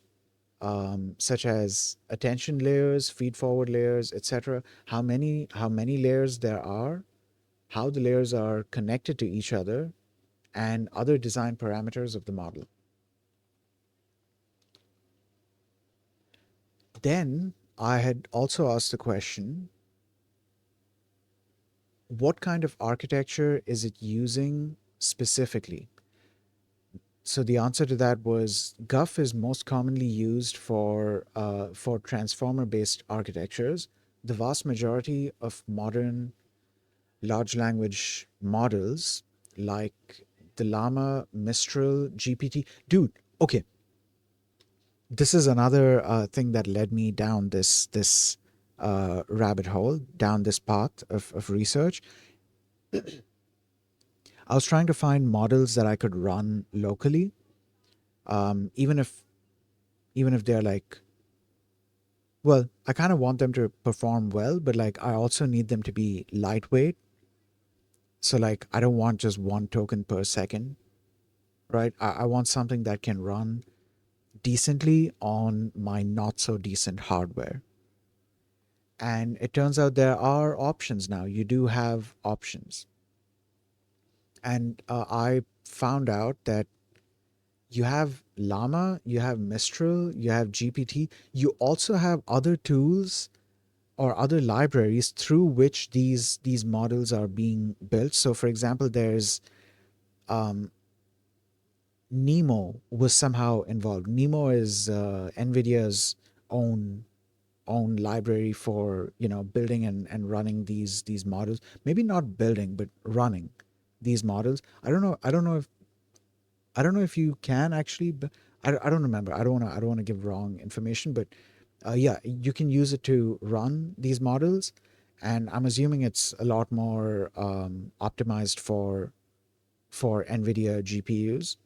such as attention layers, feed-forward layers, etc. How many layers there are, how the layers are connected to each other, and other design parameters of the model. Then I had also asked the question, what kind of architecture is it using specifically? So the answer to that was Guff is most commonly used for transformer-based architectures. The vast majority of modern large language models, like the Llama, Mistral, GPT, dude. Okay, this is another thing that led me down this rabbit hole, down this path of research. I was trying to find models that I could run locally, um, even if even if they're like, well, I kind of want them to perform well, but like I also need them to be lightweight. So like I don't want just one token per second, right? I want something that can run decently on my not so decent hardware. And it turns out there are options now. You do have options. And I found out that you have Llama, you have Mistral, you have GPT. You also have other tools or other libraries through which these models are being built. So, for example, there's um, Nemo was somehow involved. Nemo is NVIDIA's own library for building and running these models. Maybe not building, but running these models. I don't know if you can actually. I don't remember. I don't want to give wrong information, but yeah, you can use it to run these models, and I'm assuming it's a lot more optimized for NVIDIA GPUs.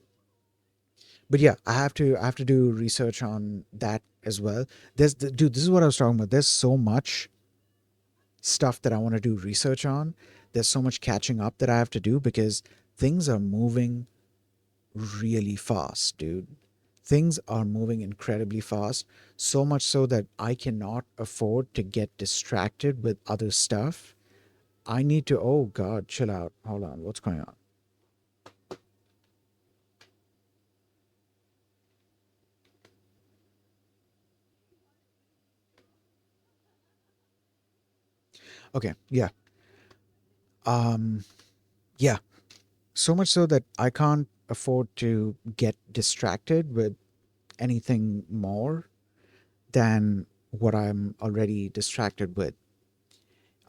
But yeah, I have to do research on that as well. Dude, this is what I was talking about. There's so much stuff that I want to do research on. There's so much catching up that I have to do because things are moving really fast, dude. Things are moving incredibly fast, so much so that I cannot afford to get distracted with other stuff. I need to, oh God, chill out. Hold on. What's going on? Okay. Yeah. Um, yeah. So much so that I can't afford to get distracted with anything more than what I'm already distracted with.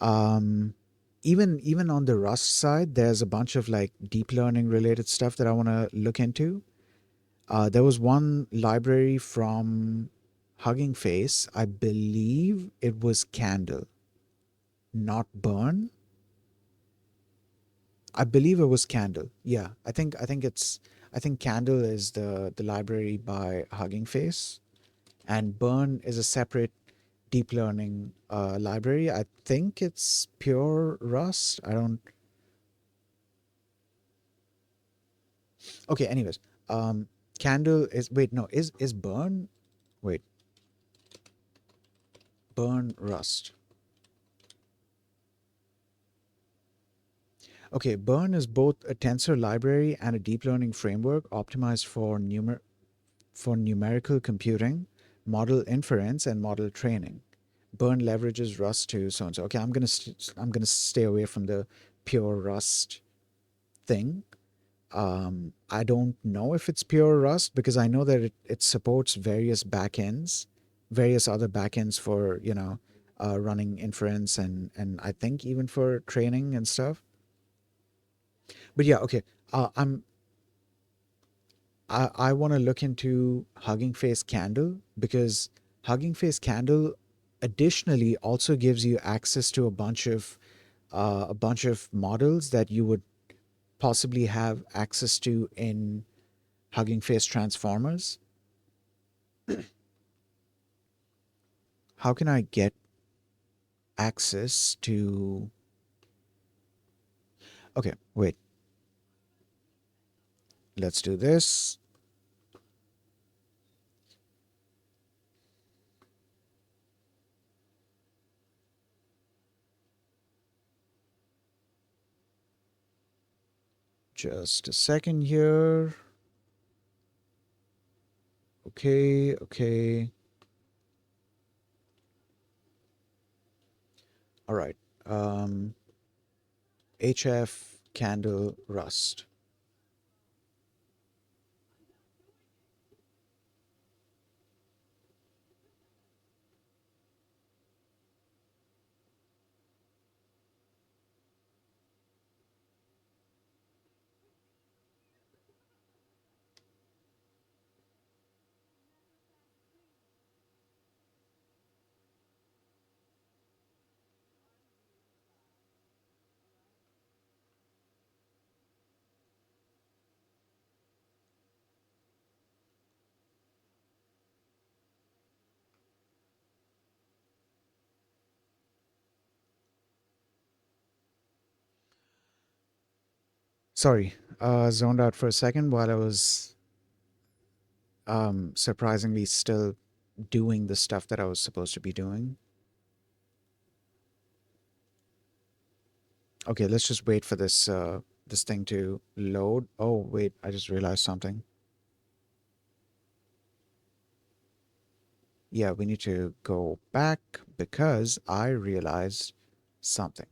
Um, even on the Rust side, there's a bunch of like deep learning related stuff that I want to look into. There was one library from Hugging Face. I believe it was Candle, not Burn. I believe it was Candle. Yeah, I think Candle is the library by Hugging Face, and Burn is a separate deep learning library. I think it's pure Rust. I don't. Okay. Anyways, um, Candle is wait no is Burn wait Burn Rust. Okay, Burn is both a tensor library and a deep learning framework optimized for numerical computing, model inference, and model training. Burn leverages Rust to so and so. Okay, I'm gonna stay away from the pure Rust thing. I don't know if it's pure Rust because I know that it supports various backends, various other backends for, running inference and I think even for training and stuff. But yeah, okay. I want to look into Hugging Face Candle because Hugging Face Candle additionally also gives you access to a bunch of models that you would possibly have access to in Hugging Face Transformers. How can I get access to? Okay, wait. Let's do this. Just a second here. Okay, okay. All right. Um, HF Candle Rust. Sorry, zoned out for a second while I was surprisingly still doing the stuff that I was supposed to be doing. Okay, let's just wait for this thing to load. Oh, wait, I just realized something. Yeah, we need to go back because I realized something.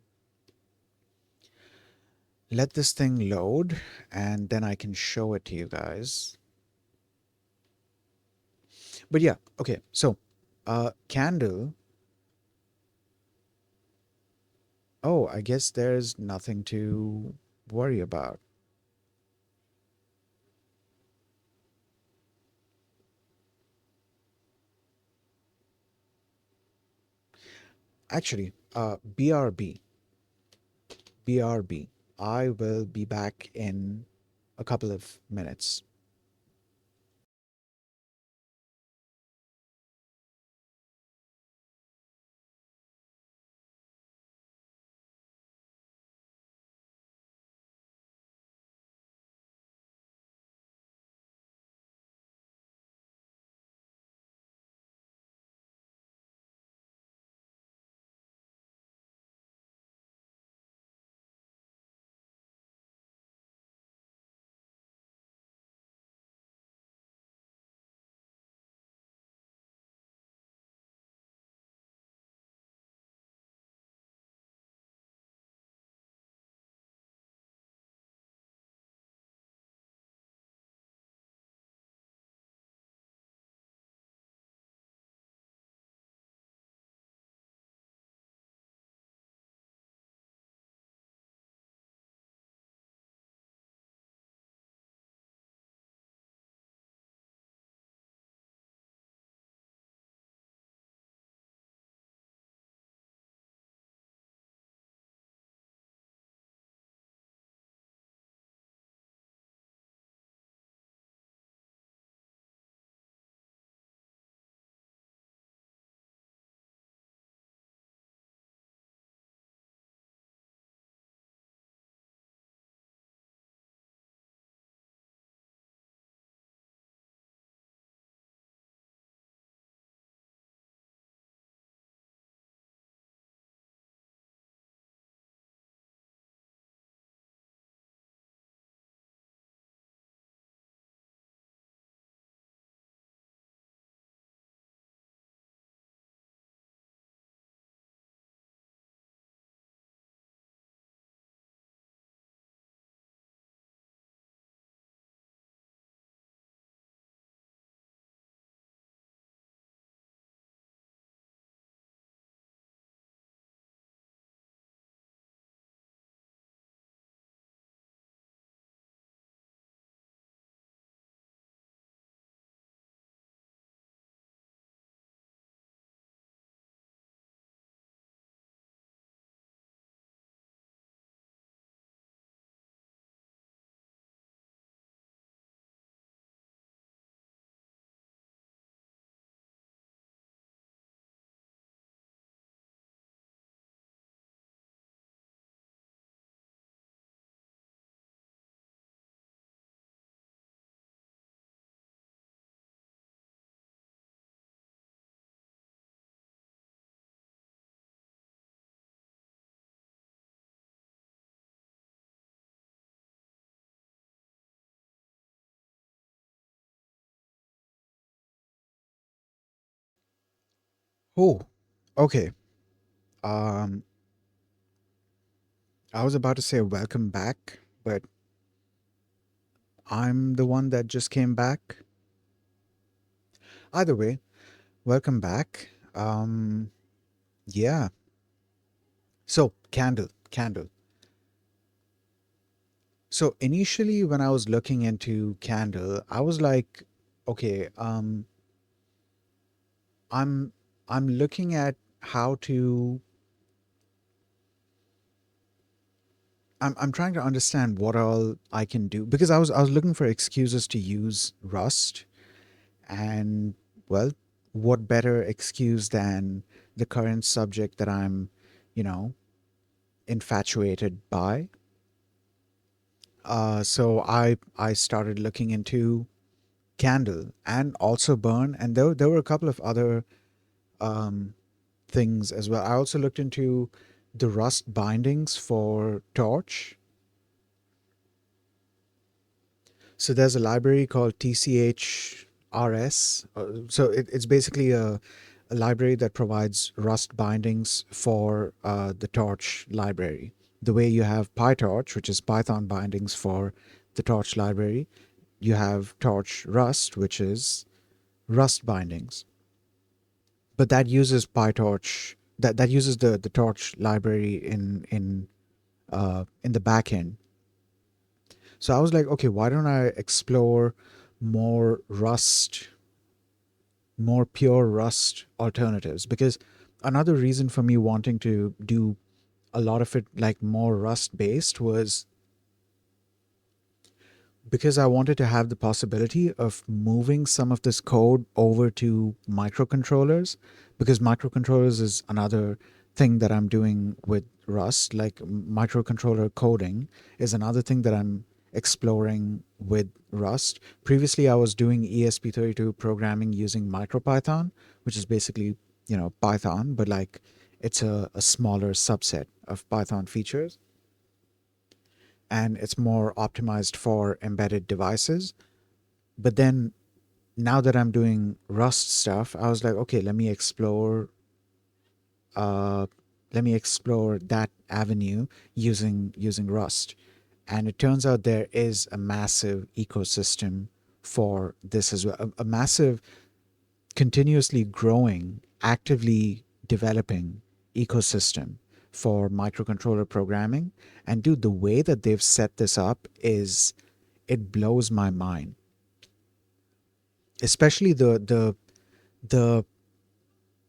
Let this thing load and then I can show it to you guys. But yeah, okay. So, candle. Oh, I guess there's nothing to worry about. Actually, BRB, BRB. I will be back in a couple of minutes. Oh, okay. Um, I was about to say welcome back, but I'm the one that just came back. Either way, welcome back. Yeah. So, Candle. So initially, when I was looking into Candle, I was like, okay, I'm I'm looking at how to. I'm trying to understand what all I can do because I was looking for excuses to use Rust, and well, what better excuse than the current subject that I'm, you know, infatuated by. So I started looking into Candle and also Burn, and there were a couple of other um, things as well. I also looked into the Rust bindings for Torch. So there's a library called TCHRS. So it's basically a library that provides Rust bindings for the Torch library. The way you have PyTorch, which is Python bindings for the Torch library, you have Torch Rust, which is Rust bindings. But that uses PyTorch. That uses the Torch library in the backend. So I was like, okay, why don't I explore more Rust, more pure Rust alternatives? Because another reason for me wanting to do a lot of it like more Rust based was because I wanted to have the possibility of moving some of this code over to microcontrollers, because microcontrollers is another thing that I'm doing with Rust. Like microcontroller coding is another thing that I'm exploring with Rust. Previously, I was doing ESP32 programming using MicroPython, which is basically, Python, but like it's a smaller subset of Python features, and it's more optimized for embedded devices. But then now that I'm doing Rust stuff, I was like, okay, uh, let me explore that avenue using Rust. And it turns out there is a massive ecosystem for this as well, a massive, continuously growing, actively developing ecosystem for microcontroller programming. And dude, the way that they've set this up is it blows my mind, especially the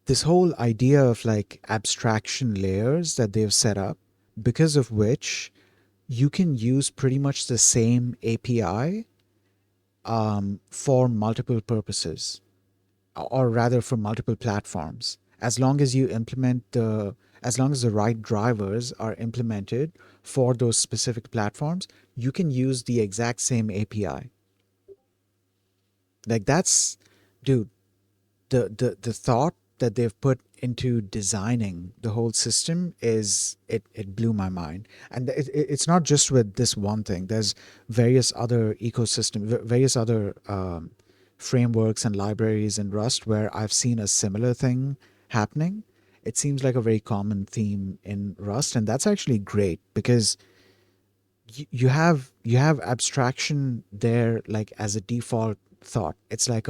this whole idea of like abstraction layers that they've set up, because of which you can use pretty much the same API for multiple purposes, or rather for multiple platforms, as long as you implement as long as the right drivers are implemented for those specific platforms, you can use the exact same API. Like that's, dude, the thought that they've put into designing the whole system is it blew my mind. And it's not just with this one thing. There's various other various other frameworks and libraries in Rust where I've seen a similar thing happening. It seems like a very common theme in Rust, and that's actually great because you have abstraction there like as a default thought. It's like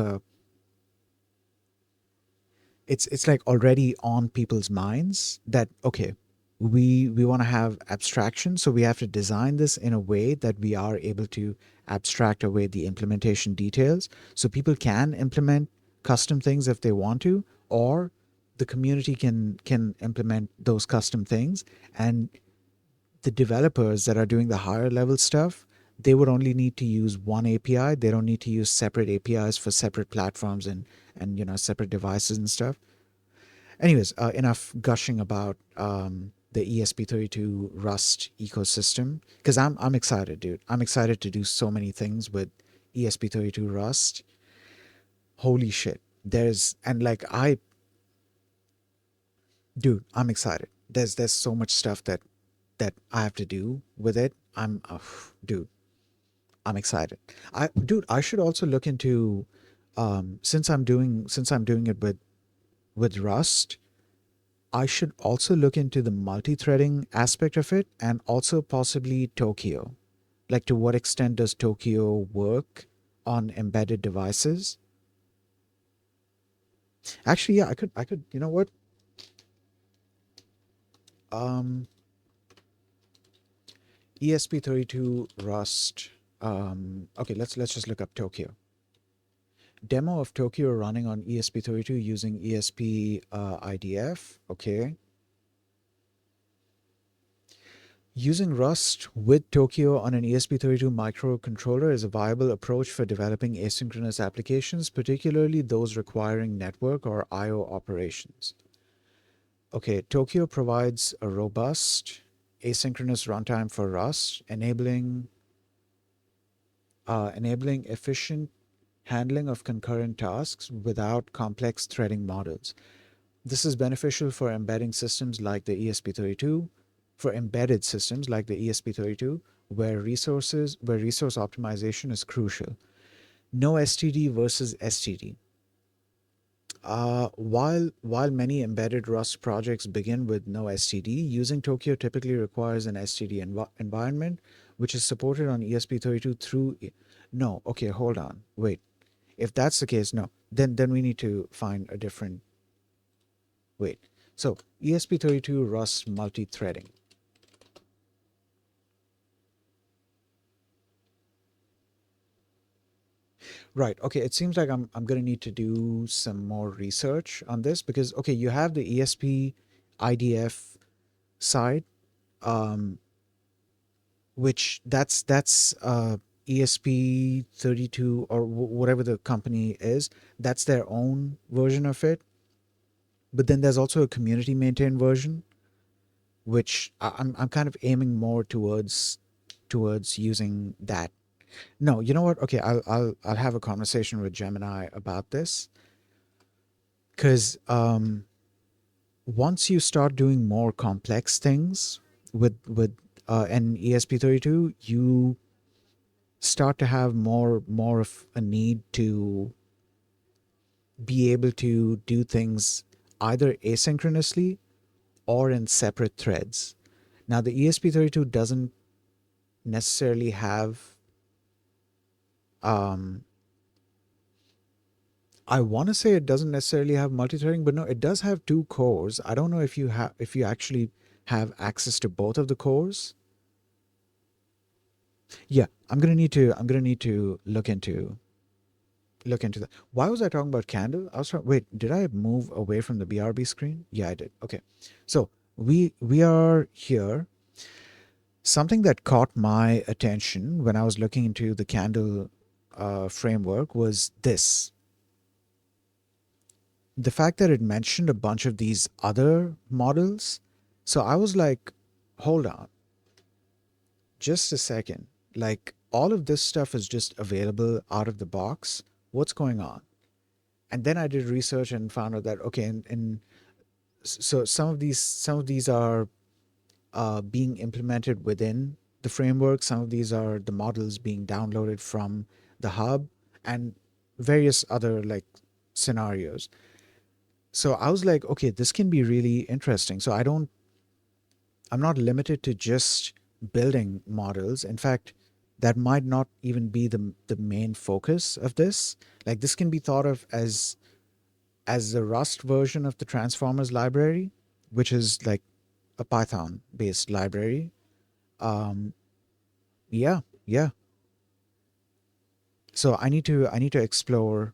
already on people's minds that okay, we want to have abstraction, so we have to design this in a way that we are able to abstract away the implementation details so people can implement custom things if they want to, or the community can implement those custom things, and the developers that are doing the higher level stuff, they would only need to use one API. They don't need to use separate APIs for separate platforms and separate devices and stuff. Anyways, enough gushing about the ESP32 Rust ecosystem, because I'm excited, dude. I'm excited to do so many things with ESP32 Rust. Holy shit! There's and like dude, I'm excited. There's so much stuff that I have to do with it. Dude, I'm excited. I should also look into since I'm doing it with with Rust, I should also look into the multi-threading aspect of it and also possibly Tokyo. Like, to what extent does Tokyo work on embedded devices? Actually, yeah, I could, you know what? Um, ESP32 Rust. Okay, let's just look up Tokyo. Demo of Tokyo running on ESP32 using ESP IDF. Okay. Using Rust with Tokyo on an ESP32 microcontroller is a viable approach for developing asynchronous applications, particularly those requiring network or I/O operations. Okay, Tokyo provides a robust asynchronous runtime for Rust, enabling efficient handling of concurrent tasks without complex threading models. This is beneficial for embedding systems like the ESP32, for embedded systems like the ESP32, where resource optimization is crucial. No STD versus STD. While many embedded Rust projects begin with no STD, using Tokyo typically requires an STD environment, which is supported on ESP32 through. No, okay, hold on, wait. If that's the case, no, then we need to find a different. Wait. So ESP32 Rust multi-threading. Right. Okay. It seems like I'm gonna need to do some more research on this because okay, you have the ESP IDF side, um, which that's ESP32 or whatever the company is. That's their own version of it. But then there's also a community maintained version, which I'm kind of aiming more towards using that. No, you know what? Okay, I'll have a conversation with Gemini about this because once you start doing more complex things with an ESP32, you start to have more of a need to be able to do things either asynchronously or in separate threads. Now, the ESP32 doesn't necessarily have um, I want to say it doesn't necessarily have multi-threading, but no, it does have two cores. I don't know if you actually have access to both of the cores. Yeah, I'm gonna need to look into that. Why was I talking about Candle? I was trying, wait, did I move away from the BRB screen? Yeah, I did. Okay, so we are here. Something that caught my attention when I was looking into the Candle framework was this: the fact that it mentioned a bunch of these other models. So I was like, hold on, just a second. Like, all of this stuff is just available out of the box. What's going on? And then I did research and found out that okay, and so some of these are being implemented within the framework. Some of these are the models being downloaded from the hub, and various other like scenarios. So I was like, okay, this can be really interesting. So I'm not limited to just building models. In fact, that might not even be the main focus of this. Like, this can be thought of as the Rust version of the transformers library, which is like a Python based library. Um, yeah, yeah. So I need to explore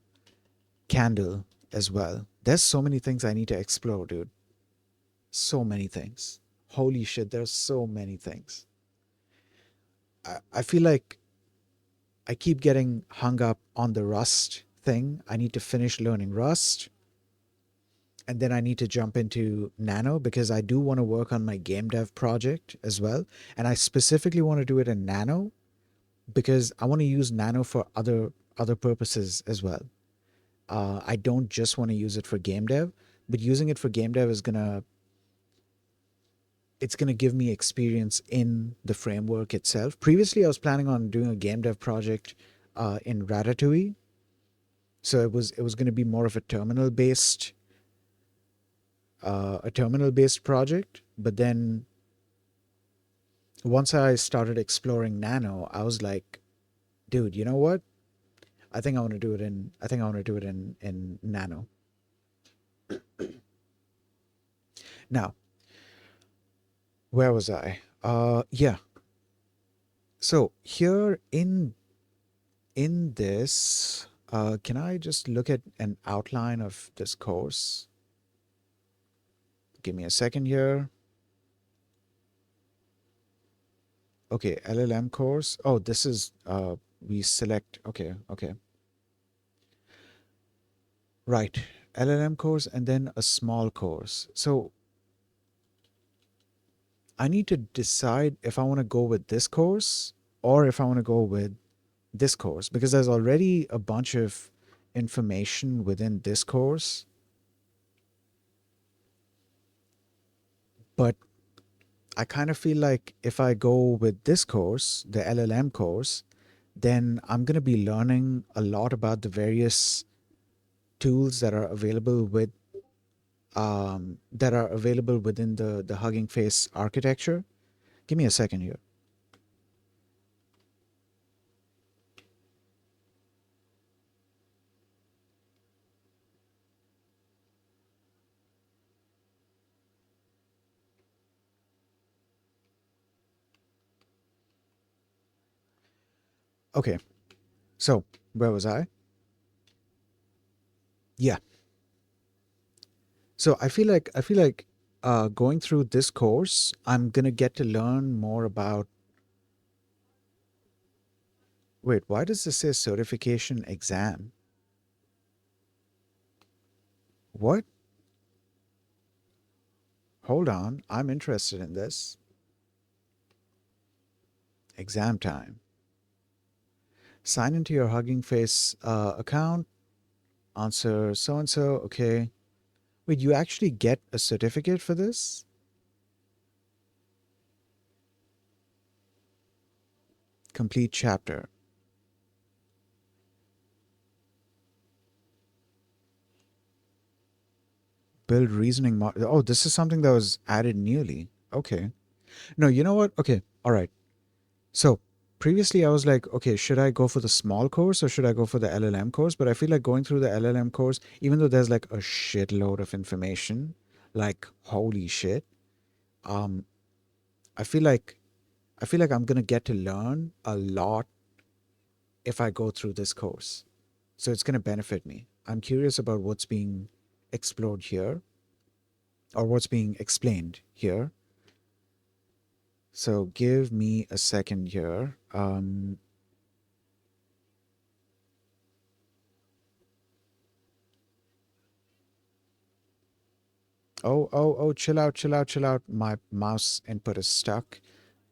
Candle as well. There's so many things I need to explore, dude. So many things. Holy shit, there's so many things. I feel like I keep getting hung up on the Rust thing. I need to finish learning Rust, and then I need to jump into Nano because I do want to work on my game dev project as well. And I specifically want to do it in Nano because I want to use Nano for other purposes as well. I don't just want to use it for game dev, but using it for game dev is gonna it's gonna give me experience in the framework itself. Previously, I was planning on doing a game dev project in Ratatouille, so it was going to be more of a terminal based a terminal based project. But then once I started exploring Nano, I was like, dude, you know what? I think I want to do it in Nano. Now, where was I? Yeah. So here in this, can I just look at an outline of this course? Give me a second here. Okay, LLM course. Oh, this is we select. Okay, okay, right. LLM course and then a small course. So I need to decide if I want to go with this course or if I want to go with this course because there's already a bunch of information within this course, but I kind of feel like if I go with this course, the LLM course, then I'm going to be learning a lot about the various tools that are available within the Hugging Face architecture. Give me a second here. Okay, so where was I? Yeah. So I feel like going through this course, I'm gonna get to learn more about. Wait, why does this say certification exam? What? Hold on, I'm interested in this. Exam time. Sign into your Hugging Face account. Answer so and so. Okay. Wait, you actually get a certificate for this? Complete chapter. Build reasoning model. Oh, this is something that was added newly. Okay. No, you know what? Okay. All right. So previously I was like, okay, should I go for the small course or should I go for the LLM course? But I feel like going through the LLM course, even though there's like a shitload of information, like holy shit, um, I feel like I feel like I'm gonna get to learn a lot if I go through this course. So it's gonna benefit me. I'm curious about what's being explored here or what's being explained here. So give me a second here. Oh, chill out, chill out, chill out. My mouse input is stuck.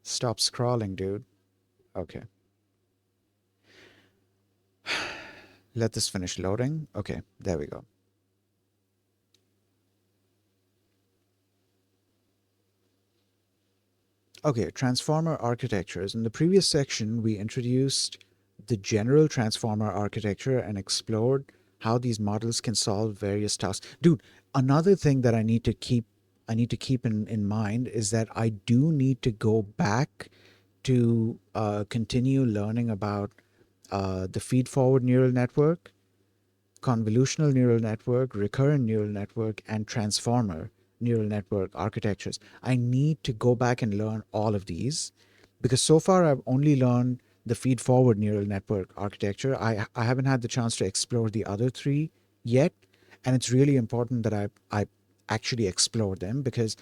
Stop scrolling, dude. Okay. Let this finish loading. Okay, there we go. Okay, transformer architectures. In the previous section, we introduced the general transformer architecture and explored how these models can solve various tasks. Dude, another thing that I need to keep in mind is that I do need to go back to continue learning about the feed forward neural network, convolutional neural network, recurrent neural network, and transformer neural network architectures. I need to go back and learn all of these because so far I've only learned the feed forward neural network architecture. I haven't had the chance to explore the other three yet. And it's really important that I actually explore them because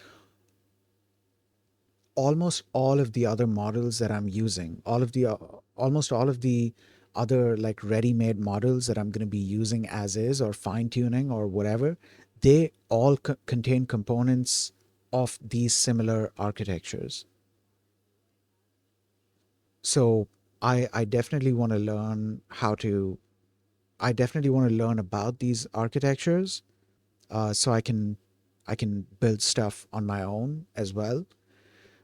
almost all of the other models that I'm using, almost all of the other like ready-made models that I'm going to be using as is or fine-tuning or whatever, they all contain components of these similar architectures. So I definitely want to learn how to. I definitely want to learn about these architectures, so I can build stuff on my own as well.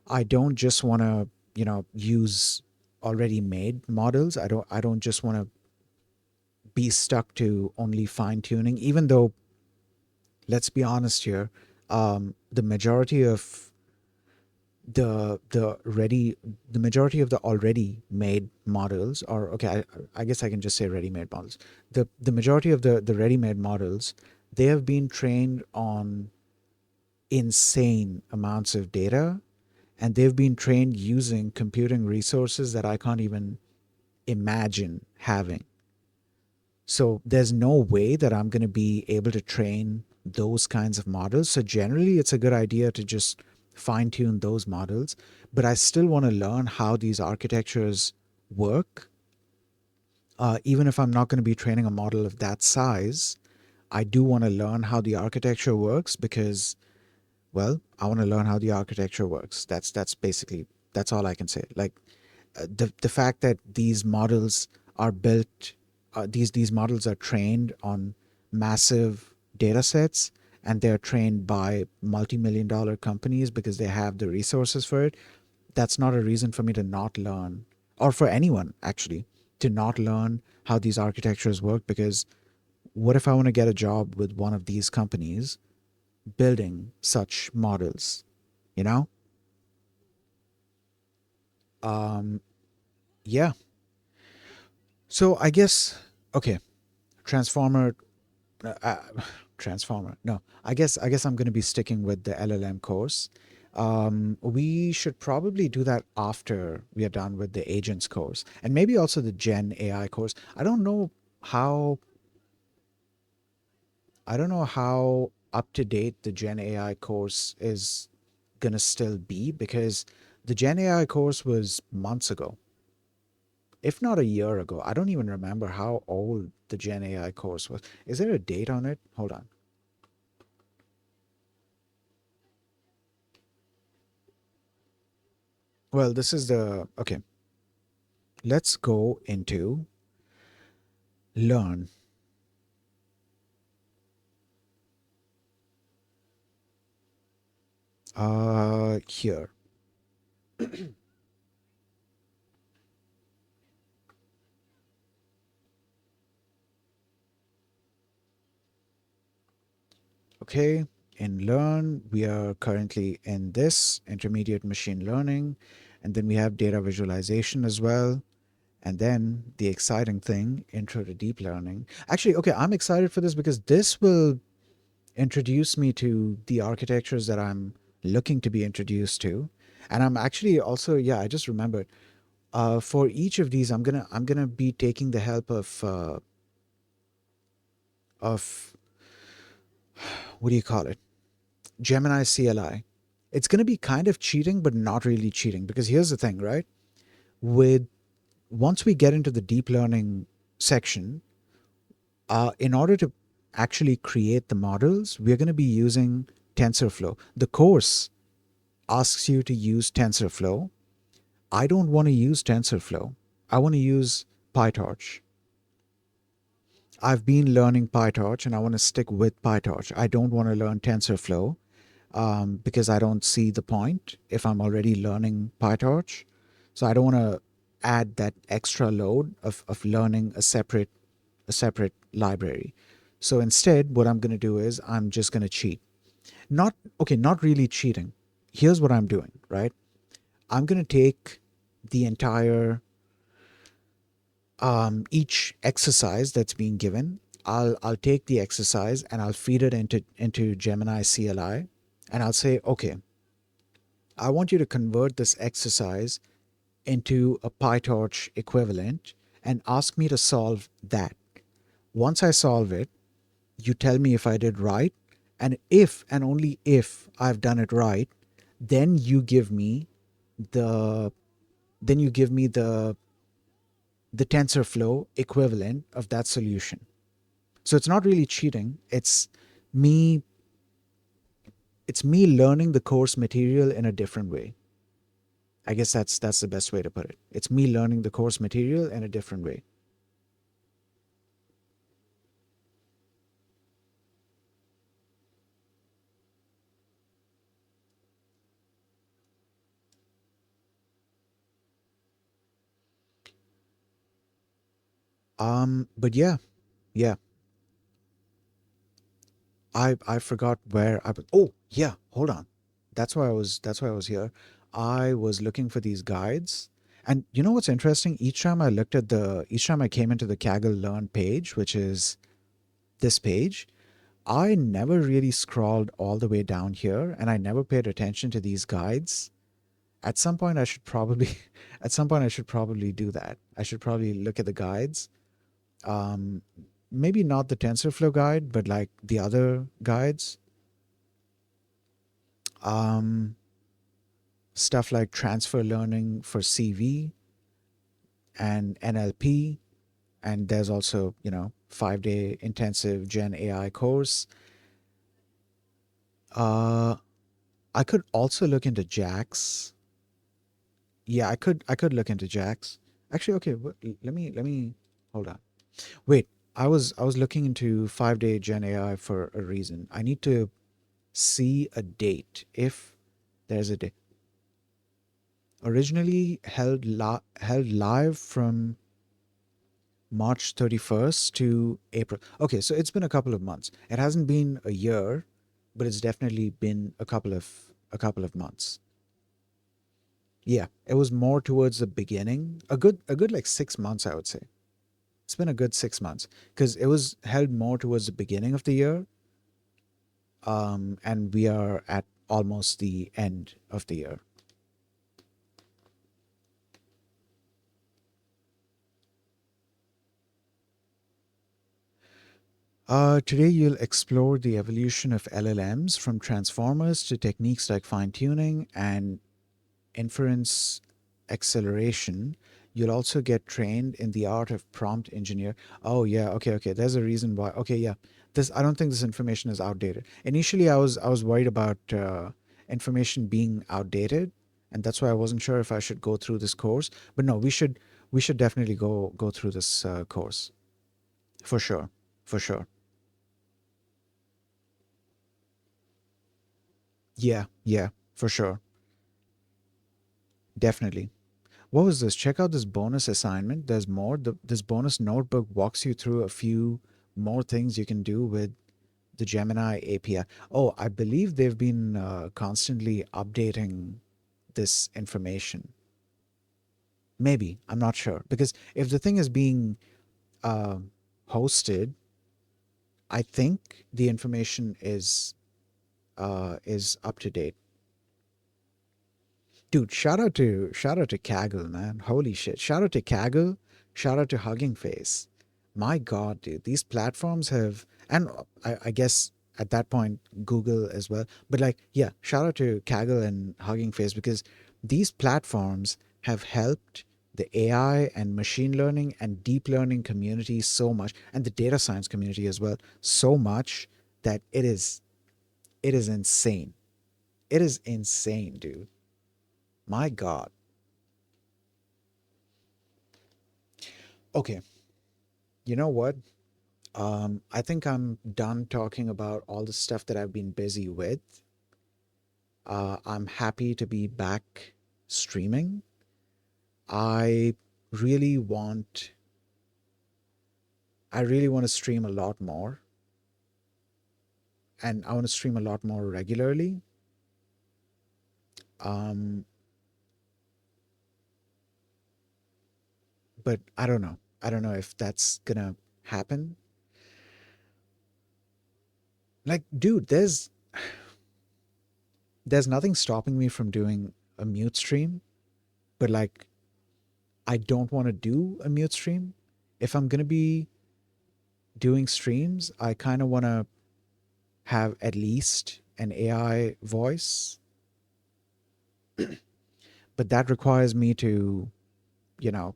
I don't just want to, use already made models. I don't just want to be stuck to only fine tuning, even though let's be honest here, the majority of the majority of the already made models, or okay, I guess I can just say ready made models. The majority of the ready made models, they have been trained on insane amounts of data, and they've been trained using computing resources that I can't even imagine having. So there's no way that I'm going to be able to train those kinds of models. So generally, it's a good idea to just fine tune those models. But I still want to learn how these architectures work. Even if I'm not going to be training a model of that size, I do want to learn how the architecture works because, well, I want to learn how the architecture works. That's basically that's all I can say. Like the fact that these models are built, these models are trained on massive data sets, and they're trained by multi-million dollar companies because they have the resources for it. That's not a reason for me to not learn, or for anyone actually to not learn how these architectures work. Because what if I want to get a job with one of these companies building such models, you know? um yeah. So I guess, okay, transformer, uh, uh, transformer, no, I guess I'm going to be sticking with the LLM course. We should probably do that after we are done with the agents course, and maybe also the Gen AI course. How how up to date the Gen AI course is going to still be, because the Gen AI course was months ago, if not a year ago. I don't even remember how old the Gen AI course was. Is there a date on it? Hold on. Well, this is the okay. Let's go into learn. Here. Okay. In learn, we are currently in this intermediate machine learning, and then we have data visualization as well. And then the exciting thing, intro to deep learning. Actually, okay, I'm excited for this because this will introduce me to the architectures that I'm looking to be introduced to. And I'm actually also, yeah, I just remembered. For each of these, I'm gonna be taking the help of what do you call it? Gemini CLI. It's gonna be kind of cheating, but not really cheating, because here's the thing, right? With Once we get into the deep learning section, in order to actually create the models, we're going to be using TensorFlow. The course asks you to use TensorFlow. I don't want to use TensorFlow. I want to use PyTorch. I've been learning PyTorch and I want to stick with PyTorch. I don't want to learn TensorFlow, because I don't see the point if I'm already learning PyTorch. So I don't want to add that extra load of learning a separate library. So instead, what I'm going to do is I'm just going to cheat. Not, okay, not really cheating. Here's what I'm doing, right? I'm going to take the entire, each exercise that's being given. I'll take the exercise and I'll feed it into Gemini CLI, and I'll say, okay, I want you to convert this exercise into a PyTorch equivalent and ask me to solve that. Once I solve it, you tell me if I did right, and if and only if I've done it right, then you give me the then you give me the TensorFlow equivalent of that solution. So it's not really cheating. Me it's me learning the course material in a different way. I guess that's the best way to put it. It's me learning the course material in a different way. But yeah, yeah. I forgot where I was. Oh, Yeah, hold on. That's why I was here. I was looking for these guides. And you know what's interesting? Each time I came into the Kaggle Learn page, which is this page, I never really scrolled all the way down here and I never paid attention to these guides. At some point I should probably at some point I should probably do that. I should probably look at the guides. Um Maybe not the TensorFlow guide, but like the other guides. Um Stuff like transfer learning for CV and NLP, and there's also, 5-day intensive Gen AI course. Uh I could also look into Jax. Yeah, I could look into Jax. Actually, okay, let me hold on. Wait, I was looking into 5-day Gen AI for a reason. I need to see a date if there's a date. Originally held live from March 31st to April. Okay, so it's been a couple of months. It hasn't been a year, but it's definitely been a couple of months. Yeah, it was more towards the beginning. A good like 6 months, I would say. It's been a good 6 months because it was held more towards the beginning of the year, and we are at almost the end of the year. Today, you'll explore the evolution of LLMs from transformers to techniques like fine tuning and inference acceleration. You'll also get trained in the art of prompt engineer. Oh yeah, okay, okay. There's a reason why. Okay, yeah. This I don't think this information is outdated. Initially, I was worried about information being outdated, and that's why I wasn't sure if I should go through this course. But no, we should definitely go through this course for sure, for sure. Yeah, yeah, for sure, definitely. What was this? Check out this bonus assignment. There's more. This bonus notebook walks you through a few more things you can do with the Gemini API. Oh, I believe they've been constantly updating this information. Maybe. I'm not sure. Because if the thing is being uh, hosted, I think the information is up to date. Dude, shout out to Kaggle, man. Holy shit. Shout out to Kaggle. Shout out to Hugging Face. My God, dude, these platforms have, and I guess at that point Google as well. But like, yeah, shout out to Kaggle and Hugging Face because these platforms have helped the AI and machine learning and deep learning community so much, and the data science community as well, so much that it is insane. It is insane, dude. My God. Okay, you know what? I think I'm done talking about all the stuff that I've been busy with. I'm happy to be back streaming. I really want, I really want to stream a lot more, and I want to stream a lot more regularly. Um, but I don't know. I don't know if that's gonna happen. Like, dude, there's nothing stopping me from doing a mute stream, but like, I don't want to do a mute stream. If I'm gonna be doing streams, I kind of want to have at least an AI voice, but that requires me to, you know,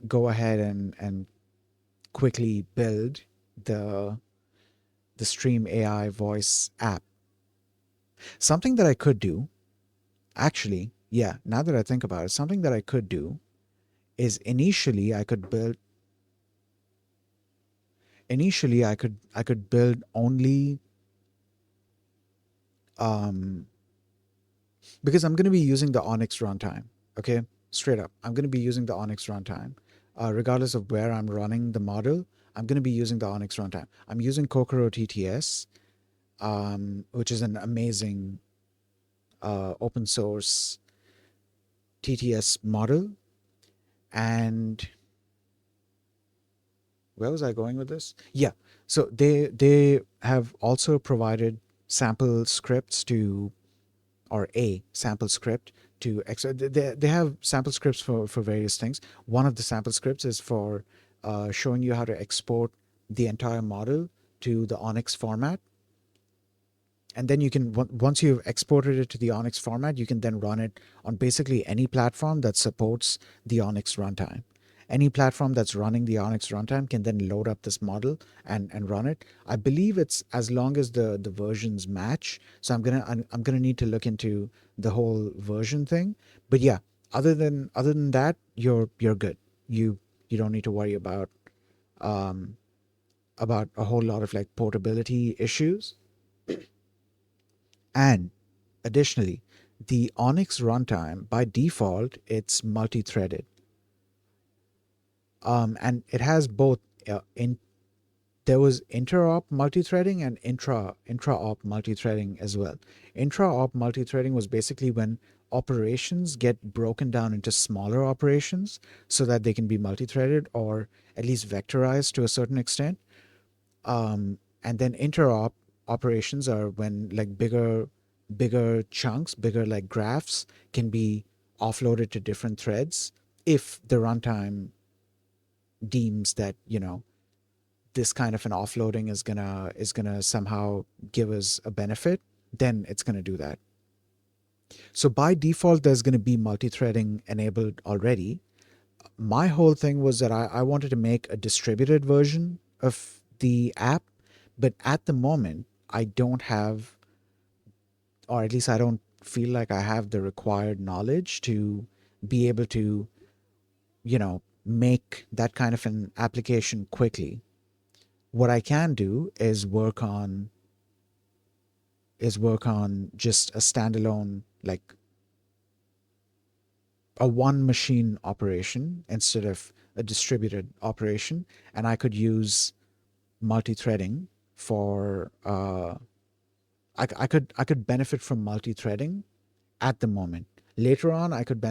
go ahead and quickly build the the Stream AI voice app. Something that I could do, actually, yeah, now that I think about it, something that I could do is initially I could build only um because I'm going to be using the Onyx runtime. Okay, straight up, I'm going to be using the Onyx runtime, regardless of where I'm running the model. I'm going to be using the Onyx runtime. I'm using Kokoro TTS, which is an amazing open source TTS model. And where was I going with this? Yeah. So they have also provided sample scripts to, or a sample script to they have sample scripts for various things. One of the sample scripts is for showing you how to export the entire model to the Onyx format. And then you can, once you've exported it to the Onyx format, you can then run it on basically any platform that supports the Onyx runtime. Any platform that's running the Onyx runtime can then load up this model and run it. I believe it's as long as the versions match. So I'm gonna need to look into the whole version thing. But yeah, other than that, you're good. You don't need to worry um, about a whole lot of like portability issues. And additionally, the Onyx runtime, by default, it's multi-threaded. And it has both in there was inter-op multi-threading and intra-op multi-threading as well. Intra-op multi-threading was basically when operations get broken down into smaller operations so that they can be multi-threaded or at least vectorized to a certain extent. And then interop operations are when like bigger chunks, bigger like graphs can be offloaded to different threads if the runtime deems that, this kind of an offloading is gonna somehow give us a benefit, then it's gonna do that. So by default, there's gonna be multi-threading enabled already. My whole thing was that I wanted to make a distributed version of the app, but at the moment, I don't have, or at least I don't feel like I have the required knowledge to be able to, make that kind of an application quickly. What I can do is work on just a standalone, like a one machine operation instead of a distributed operation, and I could use multi-threading for I could benefit from multi-threading at the moment. Later on, I could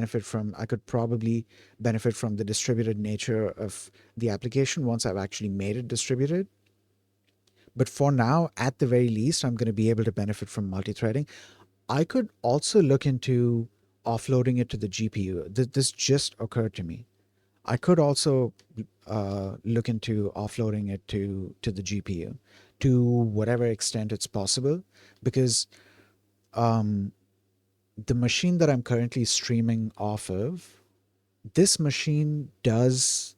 probably benefit from the distributed nature of the application once I've actually made it distributed. But for now, at the very least, I'm going to be able to benefit from multi-threading. I could also look into offloading it to the GPU. This just occurred to me. I could also look into offloading it to the GPU to whatever extent it's possible, because um, the machine that I'm currently streaming off of, this machine does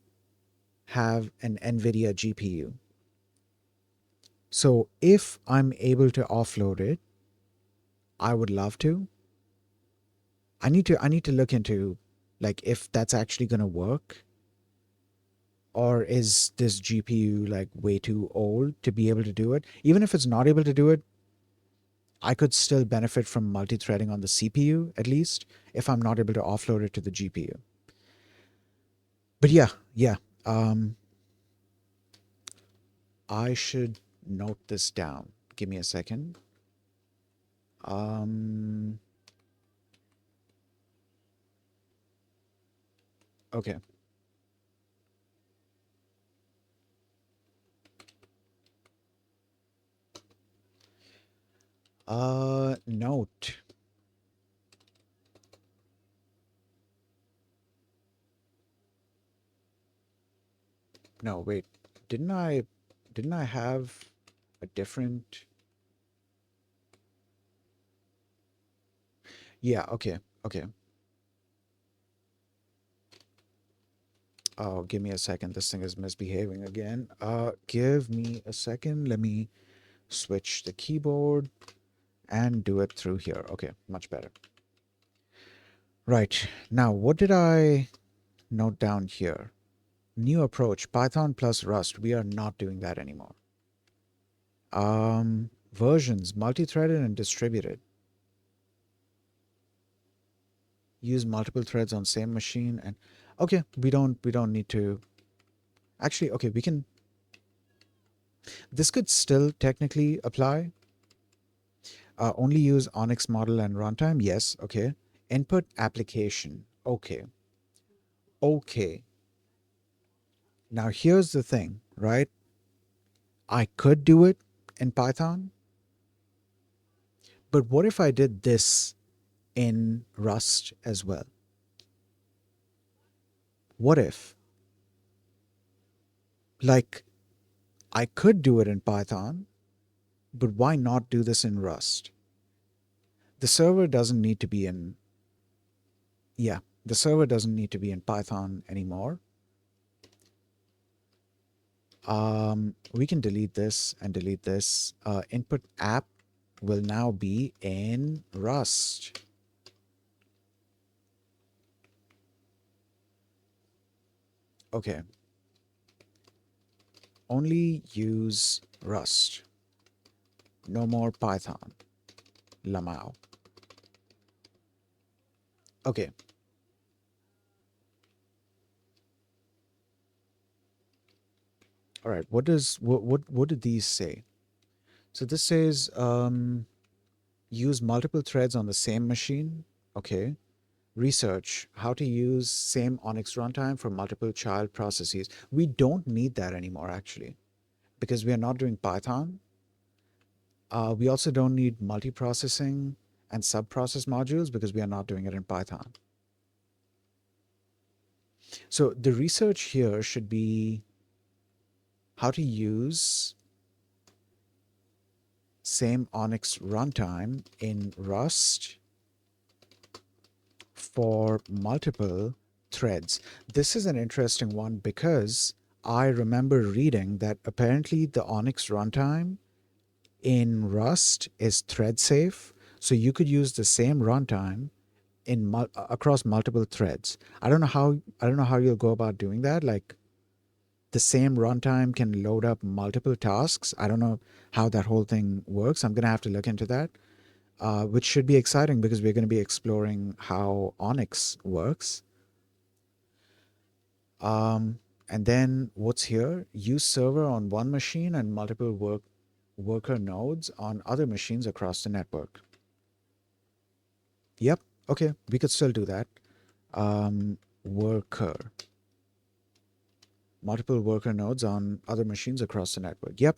have an NVIDIA GPU. So if I'm able to offload it, I would love to. I need to look into like if that's actually going to work, or is this GPU like way too old to be able to do it? Even if it's not able to do it, I could still benefit from multi-threading on the CPU at least if I'm not able to offload it to the GPU. But yeah, yeah. Um, I should note this down. Give me a second. Um, okay. Note. No, wait. Didn't I didn't I have a different? Yeah, okay. Okay. Oh, give me a second. This thing is misbehaving again. Give me a second. Let me switch the keyboard and do it through here. Okay, much better. Right. Now, what did I note down here? New approach, Python plus Rust. We are not doing that anymore. Versions, multi-threaded and distributed. Use multiple threads on same machine, and okay, we don't need to. Actually, okay, we can. This could still technically apply. Only use Onyx model and runtime? Yes. Okay. Input application. Okay. Okay. Now here's the thing, right? I could do it in Python, but what if I did this in Rust as well? What if? Like, I could do it in Python, but why not do this in Rust? The server doesn't need to be in, yeah, the server doesn't need to be in Python anymore. We can delete this and delete this. Input app will now be in Rust. Okay. Only use Rust. No more Python. Lamau. Okay. All right. What did these say? So this says use multiple threads on the same machine. Okay. Research how to use same Onyx runtime for multiple child processes. We don't need that anymore, actually, because we are not doing Python. We also don't need multiprocessing and subprocess modules because we are not doing it in Python. So the research here should be how to use same Onyx runtime in Rust for multiple threads. This is an interesting one because I remember reading that apparently the Onyx runtime in Rust is thread safe. So you could use the same runtime in across multiple threads. I don't know how you'll go about doing that. Like the same runtime can load up multiple tasks. I don't know how that whole thing works. I'm gonna have to look into that, which should be exciting because we're gonna be exploring how Onyx works. And then what's here? Use server on one machine and multiple worker nodes on other machines across the network. Yep. Okay, we could still do that. Worker. Multiple worker nodes on other machines across the network. Yep,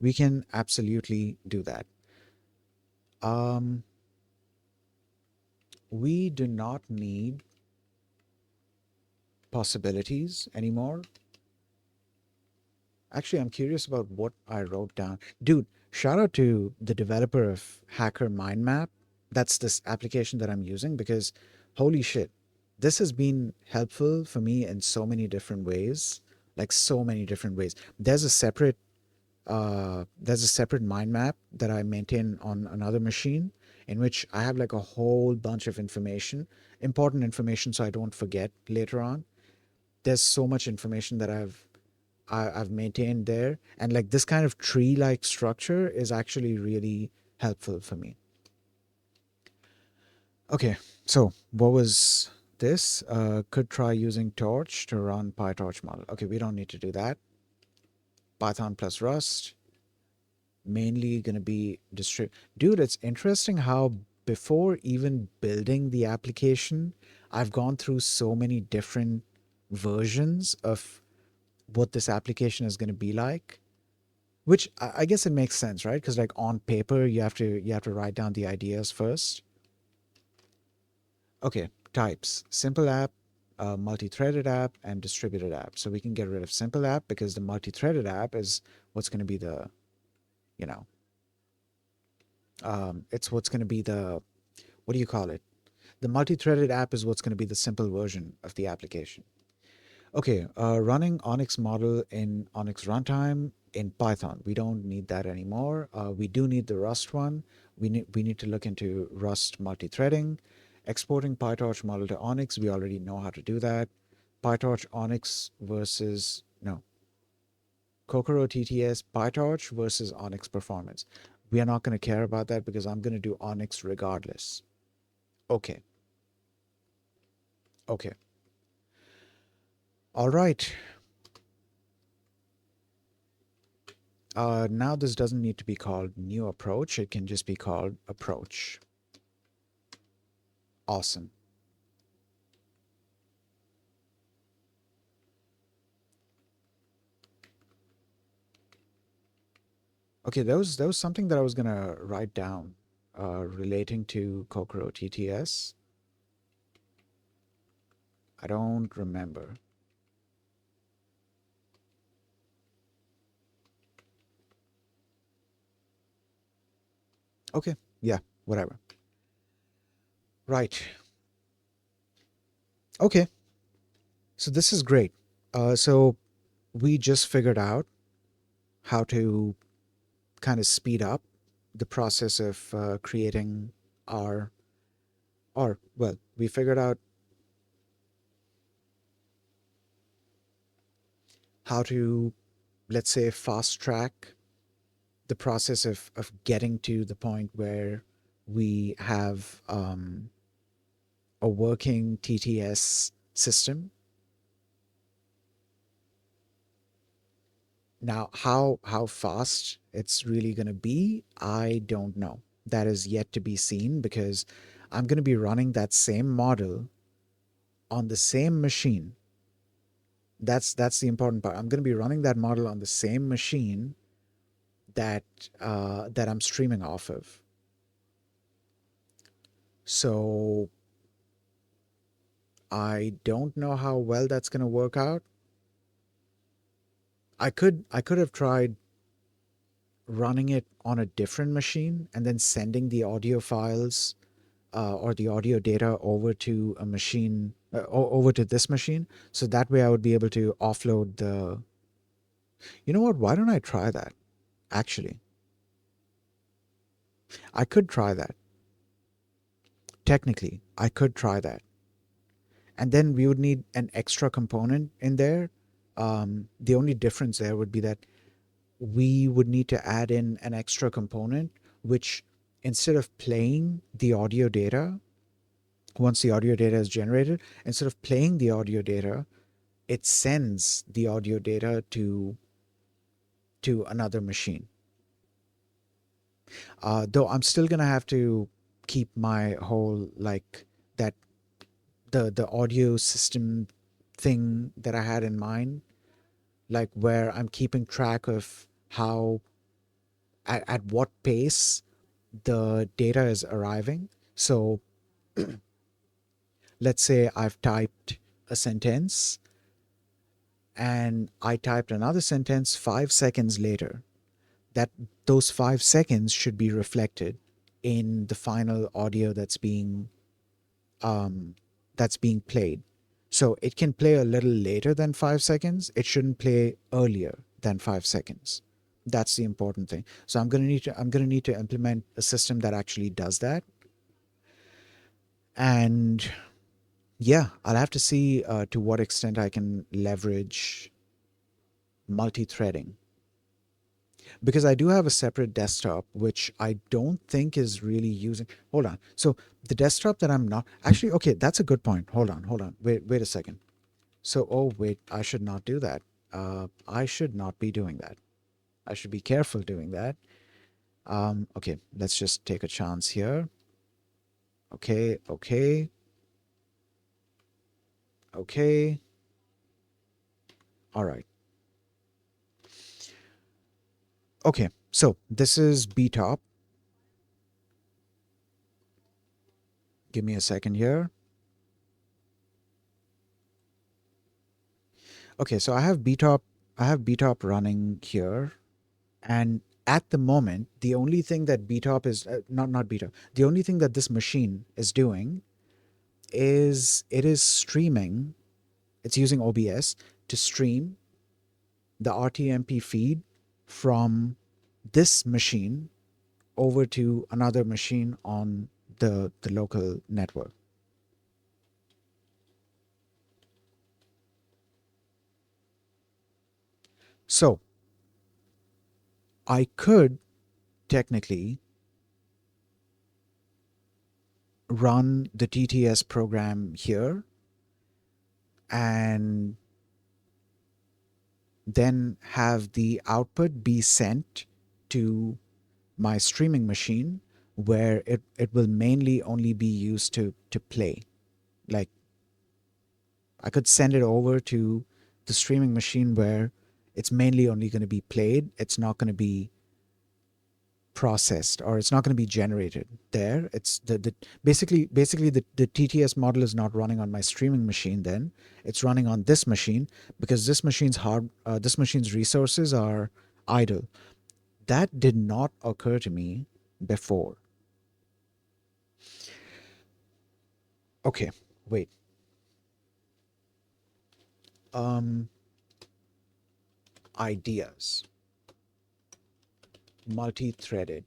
we can absolutely do that. Um, we do not need possibilities anymore. Actually, I'm curious about what I wrote down. Dude, shout out to the developer of Hacker Mind Map. That's this application that I'm using because holy shit, this has been helpful for me in so many different ways. Like so many different ways. There's a separate mind map that I maintain on another machine in which I have like a whole bunch of information, important information, so I don't forget later on. There's so much information that I've maintained there, and like this kind of tree-like structure is actually really helpful for me. Okay, so what was this? Could try using Torch to run PyTorch model. Okay, we don't need to do that. Python plus Rust. Mainly going to be dude, it's interesting how before even building the application, I've gone through so many different versions of what this application is going to be like, which I guess it makes sense, right? Because like on paper you have to write down the ideas first. Okay, types: simple app, multi-threaded app, and distributed app. So we can get rid of simple app because the multi-threaded app is what's going to be the, you know, it's what's going to be the, what do you call it? The multi-threaded app is what's going to be the simple version of the application. Okay, running Onyx model in Onyx runtime in Python. We don't need that anymore. We do need the Rust one. We need to look into Rust multi-threading. Exporting PyTorch model to Onyx. We already know how to do that. PyTorch Onyx versus no Kokoro TTS PyTorch versus Onyx performance. We are not going to care about that because I'm going to do Onyx regardless. Okay. Okay. All right. Now this doesn't need to be called new approach. It can just be called approach. Awesome. Okay, that was something that I was gonna write down relating to Kokoro TTS. I don't remember. Okay, yeah, whatever. Right. Okay, so this is great. So we just figured out how to kind of speed up the process of creating our, or well, we figured out how to, let's say, fast track the process of getting to the point where we have a working TTS system. Now, how fast it's really going to be, I don't know. That is yet to be seen because I'm going to be running that same model on the same machine. That's the important part. I'm going to be running that model on the same machine that that I'm streaming off of. So I don't know how well that's going to work out. I could have tried running it on a different machine and then sending the audio files or the audio data over to a machine over to this machine, so that way I would be able to offload the. You know what? Why don't I try that? Actually, I could try that. Technically, I could try that, and then we would need an extra component in there. The only difference there would be that we would need to add in an extra component, which instead of playing the audio data, once the audio data is generated, instead of playing the audio data, it sends the audio data to another machine. Though I'm still gonna have to keep my whole like that the audio system thing that I had in mind, like where I'm keeping track of how at what pace the data is arriving. So let's say I've typed a sentence and I typed another sentence 5 seconds later. That those 5 seconds should be reflected in the final audio um, that's being played. So it can play a little later than 5 seconds. It shouldn't play earlier than 5 seconds. That's the important thing. So I'm gonna need to implement a system that actually does that. And yeah, I'll have to see to what extent I can leverage multi-threading, because I do have a separate desktop which I don't think is really using. Hold on. So the desktop that I'm not actually, okay, that's a good point. Hold on. Wait a second. So oh wait, I should not do that. I should not be doing that. I should be careful doing that. Okay, let's just take a chance here. Okay, okay, okay. All right. Okay, so this is btop. Give me a second here. Okay, so I have btop running here. And at the moment, the only thing that btop is not btop, the only thing that this machine is doing is it is streaming. It's using OBS to stream the RTMP feed from this machine over to another machine on the local network. So I could technically run the TTS program here and then have the output be sent to my streaming machine, where it will mainly only be used to play. Like, I could send it over to the streaming machine where it's mainly only going to be played. It's not going to be processed, or it's not going to be generated there. It's the basically the TTS model is not running on my streaming machine. Then it's running on this machine, because this machine's resources are idle. That did not occur to me before. Okay, wait. Um, ideas, multi-threaded.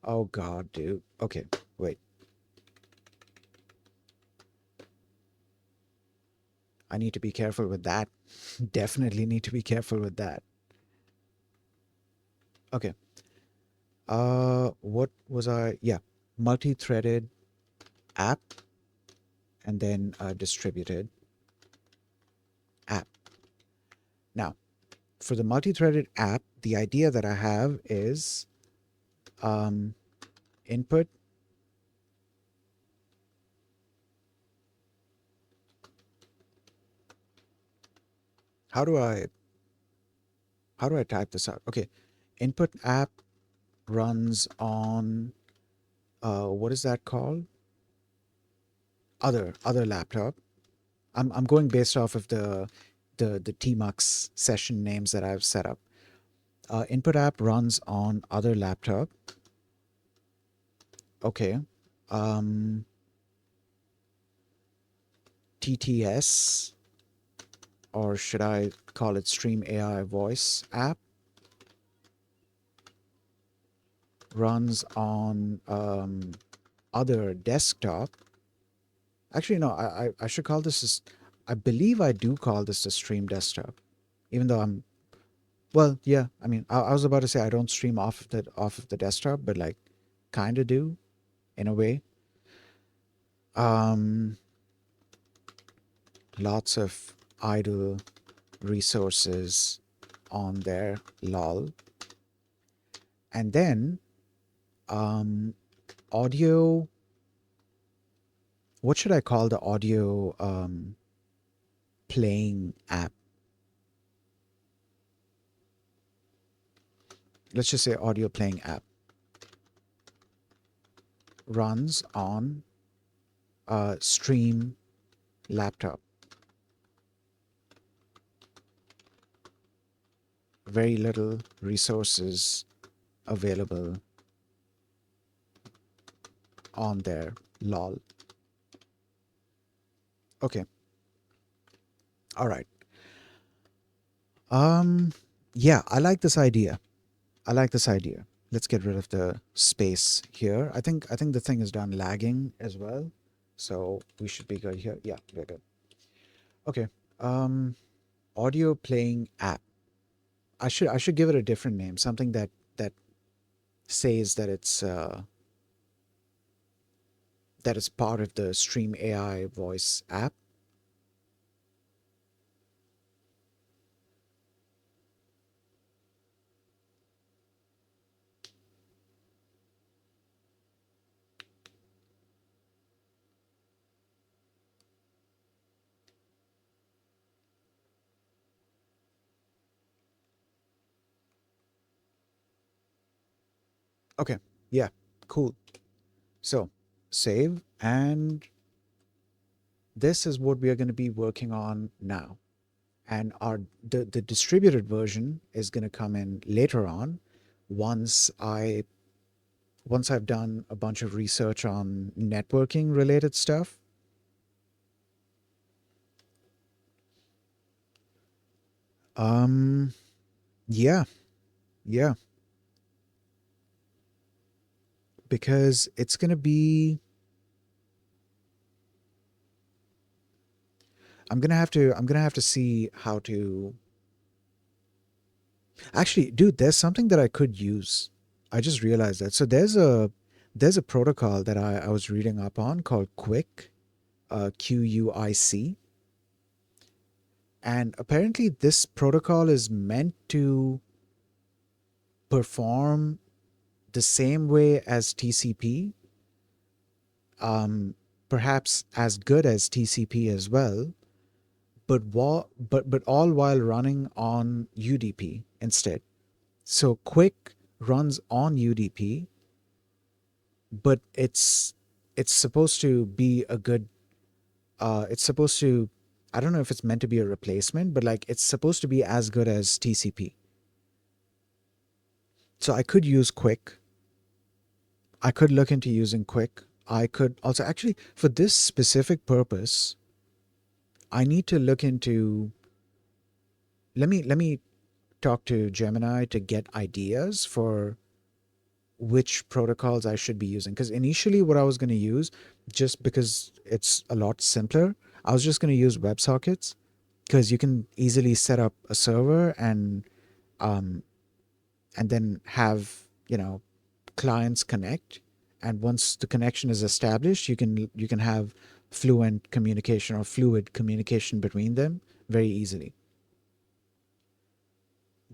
Oh God, dude. Okay, wait. I need to be careful with that. Definitely need to be careful with that. Okay. What was I? Yeah, multi-threaded app, and then distributed app. Now, for the multi-threaded app, the idea that I have is um, input. How do I type this out? Okay, input app runs on what is that called? Other laptop. I'm going based off of the tmux session names that I've set up. Input app runs on other laptop. Okay. Um, TTS, or should I call it Stream AI Voice app, runs on other desktop. Actually, no, I should call this as, I believe I do call this the Stream desktop, even though well, yeah. I mean, I was about to say I don't stream off of the desktop, but like, kind of do in a way. Um, Lots of idle resources on there, lol. And then um, audio. What should I call the audio playing app? Let's just say audio playing app runs on stream laptop. Very little resources available on there, lol. Okay, all right. Um, yeah, I like this idea. I like this idea. Let's get rid of the space here. I think the thing is done lagging as well, so we should be good here. Yeah, we're good. Okay. Um, audio playing app. I should give it a different name, something that says that it's part of the Stream AI voice app. Okay. Yeah. Cool. So save, and this is what we are going to be working on now. And the distributed version is going to come in later on, once I've done a bunch of research on networking related stuff. Um, yeah, yeah, because it's going to be, I'm going to have to see how to, actually, dude, there's something that I could use. I just realized that. So there's a protocol that I was reading up on called Quick, QUIC. And apparently, this protocol is meant to perform the same way as TCP, um, perhaps as good as TCP as well, but all while running on UDP instead. So Quick runs on UDP, but it's supposed to be a good. It's supposed to. I don't know if it's meant to be a replacement, but like it's supposed to be as good as TCP. So I could use Quick. I could look into using Quick. I could also actually for this specific purpose, I need to look into. Let me talk to Gemini to get ideas for which protocols I should be using. Because initially, what I was going to use, just because it's a lot simpler, I was just going to use WebSockets because you can easily set up a server um, and then have clients connect. And once the connection is established, you can have fluent communication or fluid communication between them very easily.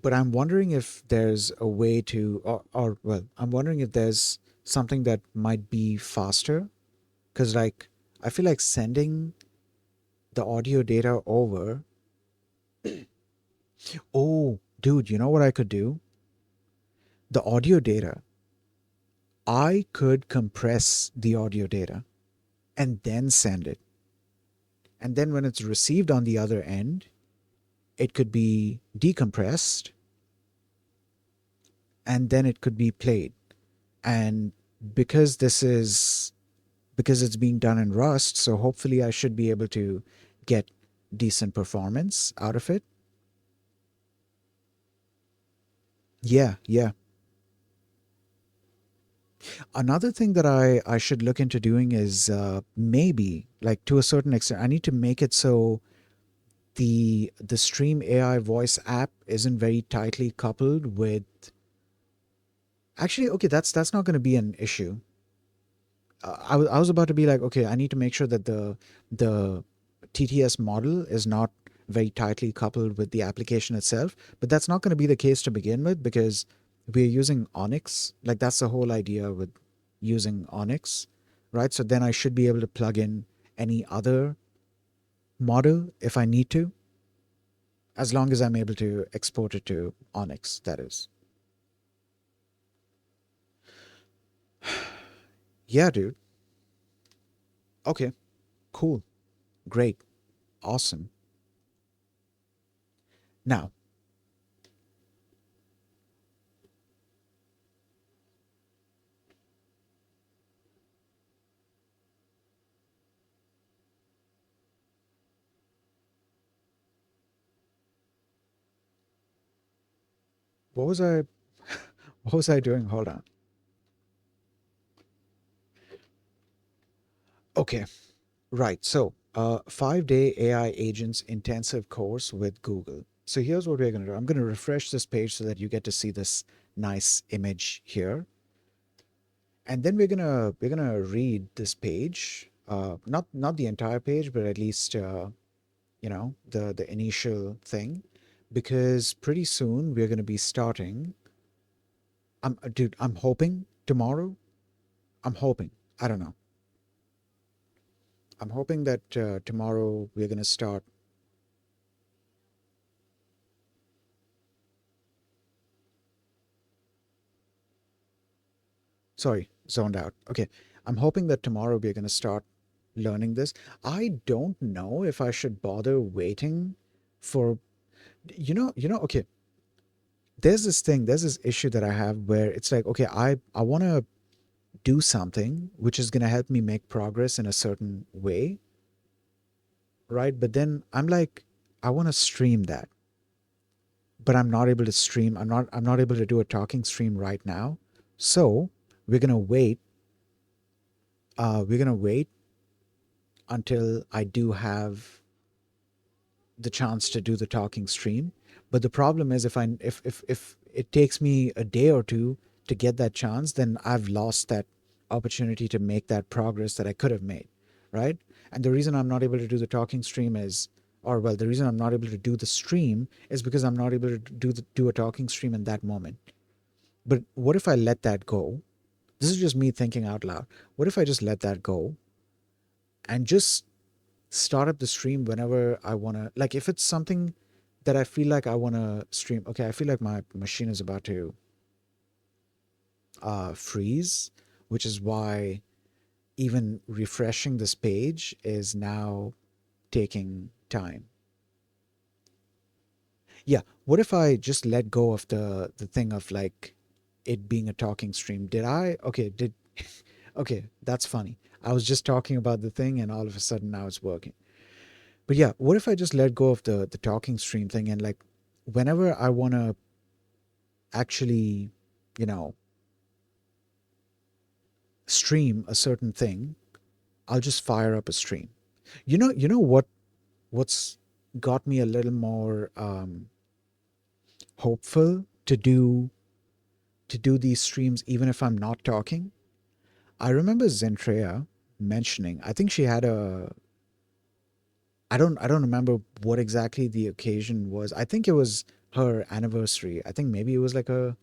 But I'm wondering if there's a way to, or well, I'm wondering if there's something that might be faster. Because, like, I feel like sending the audio data over. Oh, dude, you know what I could do? The audio data, I could compress the audio data and then send it. And then when it's received on the other end, it could be decompressed and then it could be played. And because because it's being done in Rust, so hopefully I should be able to get decent performance out of it. Yeah, yeah. Another thing that I should look into doing is maybe, like to a certain extent, I need to make it so the Stream AI voice app isn't very tightly coupled with. Actually, okay, that's not going to be an issue. I was about to be like, okay, I need to make sure that the TTS model is not very tightly coupled with the application itself, but that's not going to be the case to begin with because we're using Onyx. Like that's the whole idea with using Onyx, right? So then I should be able to plug in any other model if I need to, as long as I'm able to export it to Onyx, that is. Yeah, dude. Okay, cool. Great. Awesome. Now, what was I what was I doing? Hold on. Okay, right. So, 5-day AI agents intensive course with Google. So here's what we're going to do. I'm going to refresh this page so that you get to see this nice image here, and then we're gonna read this page. Not the entire page, but at least the initial thing, because pretty soon we're going to be starting. Dude, I'm hoping tomorrow. I'm hoping. I don't know. I'm hoping that tomorrow we're going to start. Sorry, zoned out. Okay. I'm hoping that tomorrow we're going to start learning this. I don't know if I should bother waiting for, okay, there's this issue that I have where it's like, okay, I want to do something which is going to help me make progress in a certain way, right? But then I'm like, I want to stream that, but I'm not able to stream. I'm not able to do a talking stream right now. So we're going to wait. We're going to wait until I do have the chance to do the talking stream. But the problem is if it takes me a day or two to get that chance, then I've lost that opportunity to make that progress that I could have made, right? And the reason I'm not able to do the talking stream is or well, the reason I'm not able to do the stream is because I'm not able to do a talking stream in that moment. But what if I let that go? This is just me thinking out loud. What if I just let that go and just start up the stream whenever I want to? Like, if it's something that I feel like I want to stream, okay, I feel like my machine is about to freeze, which is why even refreshing this page is now taking time. Yeah, what if I just let go of the thing of like it being a talking stream? Did I? Okay, did okay, that's funny. I was just talking about the thing and all of a sudden now it's working. But yeah, what if I just let go of the talking stream thing and like whenever I want to actually, you know, stream a certain thing, I'll just fire up a stream. You know what's got me a little more hopeful to do these streams even if I'm not talking? I remember Zentrea mentioning, I think she had a I don't remember what exactly the occasion was. I think it was her anniversary. I think maybe it was like a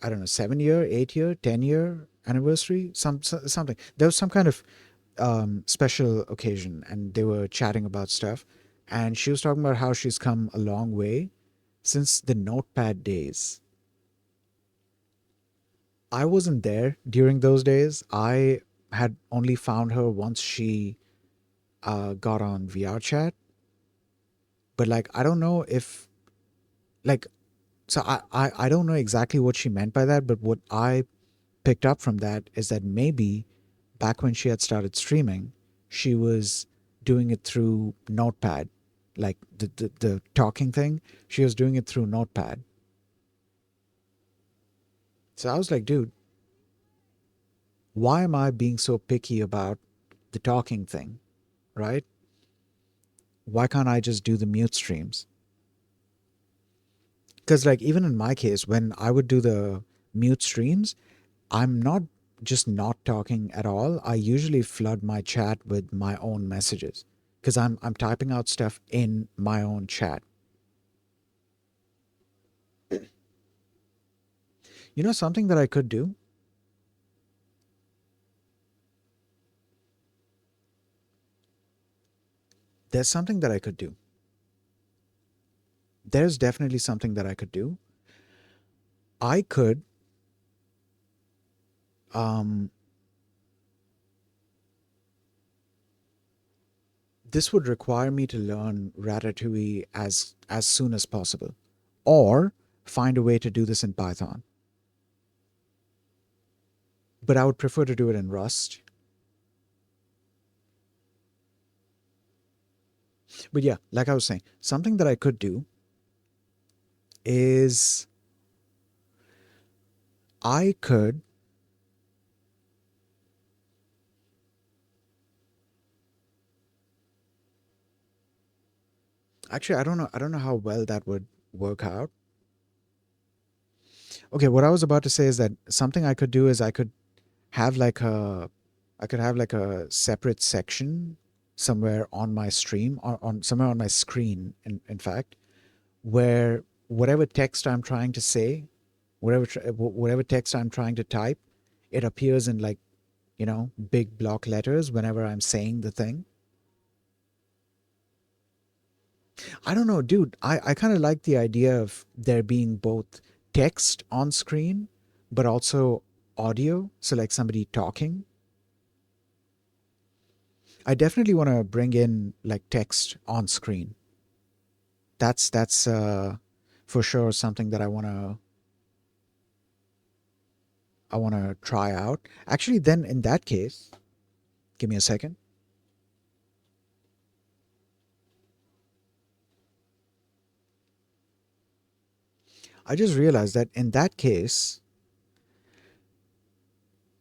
I don't know, 7 year, 8 year, 10 year anniversary, something. There was some kind of special occasion, and they were chatting about stuff. And she was talking about how she's come a long way since the notepad days. I wasn't there during those days. I had only found her once she got on VR chat. But like, I don't know if like, so I don't know exactly what she meant by that. But what I picked up from that is that maybe back when she had started streaming, she was doing it through Notepad, like the talking thing. She was doing it through Notepad. So I was like, dude, why am I being so picky about the talking thing, right? Why can't I just do the mute streams? Because like even in my case, when I would do the mute streams, I'm not just not talking at all. I usually flood my chat with my own messages because I'm typing out stuff in my own chat. You know something that I could do? There's something that I could do. There's definitely something that I could do. I could um this would require me to learn Ratatouille as soon as possible, or find a way to do this in Python. But I would prefer to do it in Rust. But yeah, like I was saying, something that I could do is I could actually I don't know how well that would work out. Okay, what I was about to say is that something I could do is have like a I could have like a separate section somewhere on my stream or on somewhere on my screen in fact, where whatever text I'm trying to say, whatever text I'm trying to type, it appears in like, big block letters whenever I'm saying the thing. I don't know, dude. I kind of like the idea of there being both text on screen, but also audio. So, like somebody talking. I definitely want to bring in like text on screen. That's for sure something that I want to try out. Actually, then in that case, give me a second. I just realized that in that case,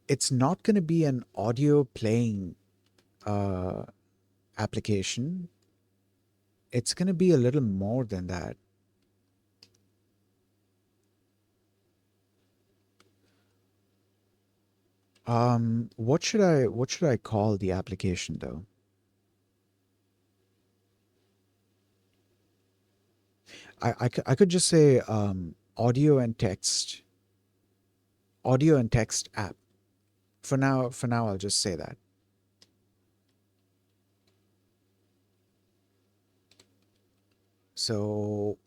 it's not going to be an audio playing uh, application. It's going to be a little more than that. What should I call the application though? I could just say audio and text app. For now, I'll just say that. So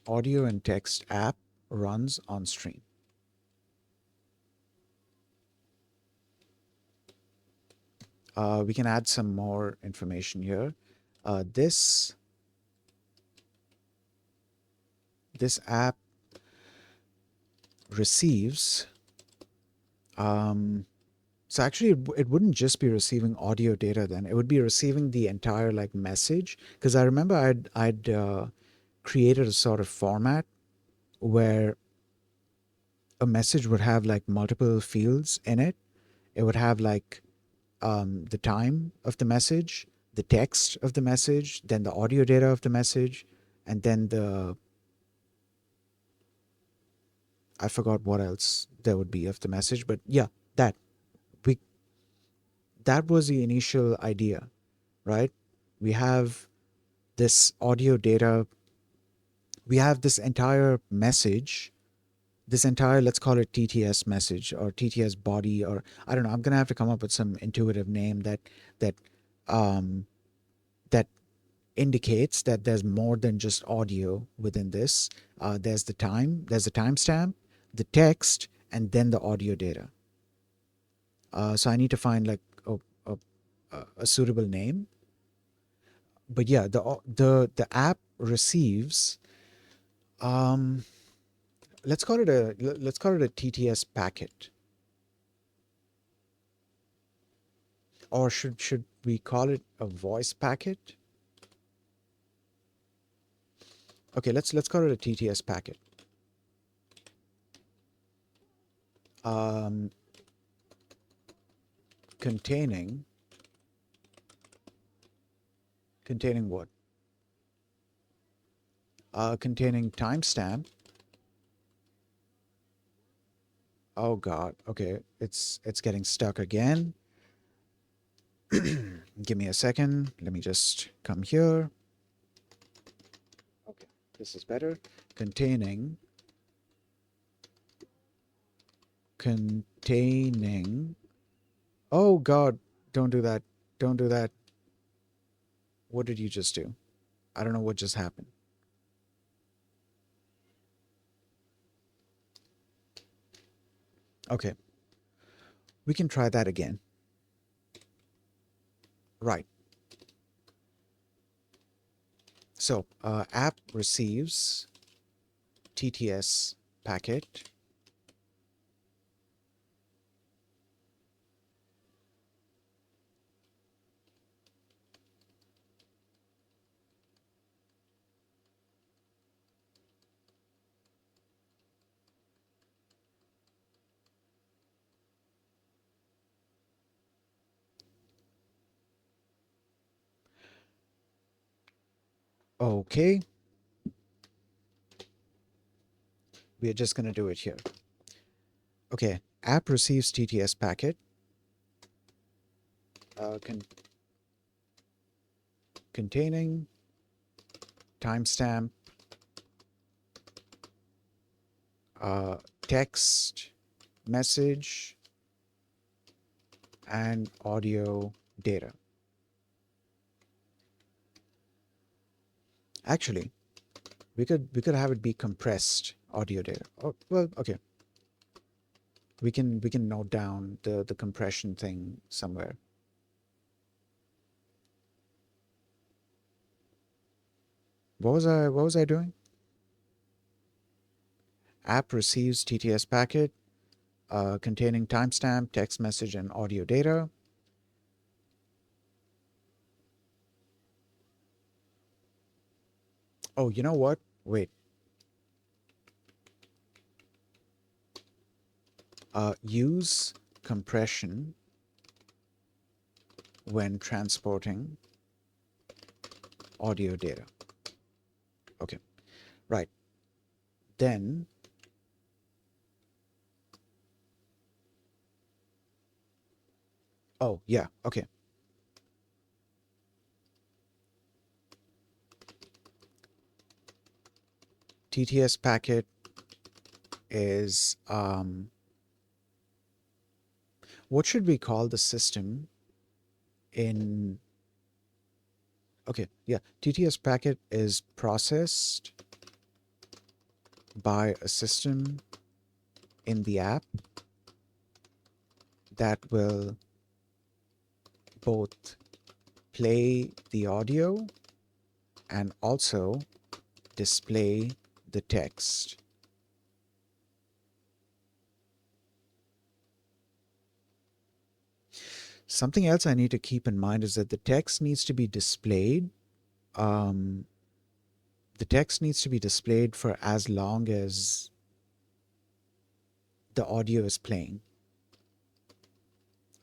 audio and text app runs on stream. We can add some more information here. This app receives. So actually, it wouldn't just be receiving audio data. Then it would be receiving the entire like message. Because I remember I'd created a sort of format where a message would have like multiple fields in it. It would have like the time of the message, the text of the message, then the audio data of the message, and then I forgot what else there would be of the message, but yeah, that we that was the initial idea, right? We have this audio data, we have this entire message, this entire, let's call it TTS message or TTS body, or I don't know, I'm gonna have to come up with some intuitive name that um that indicates that there's more than just audio within this. There's the time, there's the timestamp, the text, and then the audio data. So I need to find like a, a suitable name. But yeah, the app receives. Um, let's call it a TTS packet, or should we call it a voice packet? Okay, let's call it a TTS packet. Um, containing containing what? Containing timestamp. Oh God. Okay, it's getting stuck again. Give me a second. Let me just come here. Okay, this is better. Containing containing. Oh God, don't do that. Don't do that. What did you just do? I don't know what just happened. Okay, we can try that again. Right. So, app receives TTS packet. Okay, we are just going to do it here. Okay, app receives TTS packet. Containing timestamp, text, message, and audio data. Actually, we could have it be compressed audio data. Oh, well, okay. We can note down the compression thing somewhere. What was I doing? App receives TTS packet containing timestamp, text message, and audio data. Oh, you know what? Wait. Use compression when transporting audio data. Okay, right. Then, oh, yeah, okay. TTS packet is what should we call the system in okay, yeah, TTS packet is processed by a system in the app that will both play the audio and also display the text. Something else I need to keep in mind is that the text needs to be displayed. Um, the text needs to be displayed for as long as the audio is playing.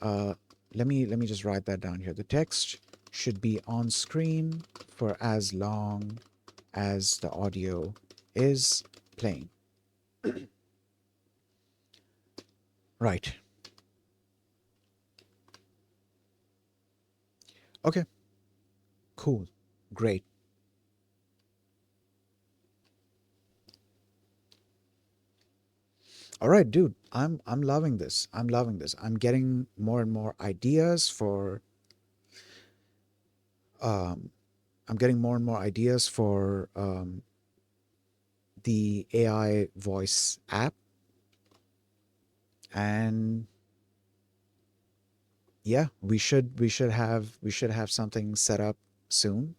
Uh, let me just write that down here. The text should be on screen for as long as the audio is playing. Right. Okay. Cool. Great. All right, dude. I'm loving this. I'm loving this. I'm getting more and more ideas for um I'm getting more and more ideas for the AI voice app, and yeah, we should have something set up soon.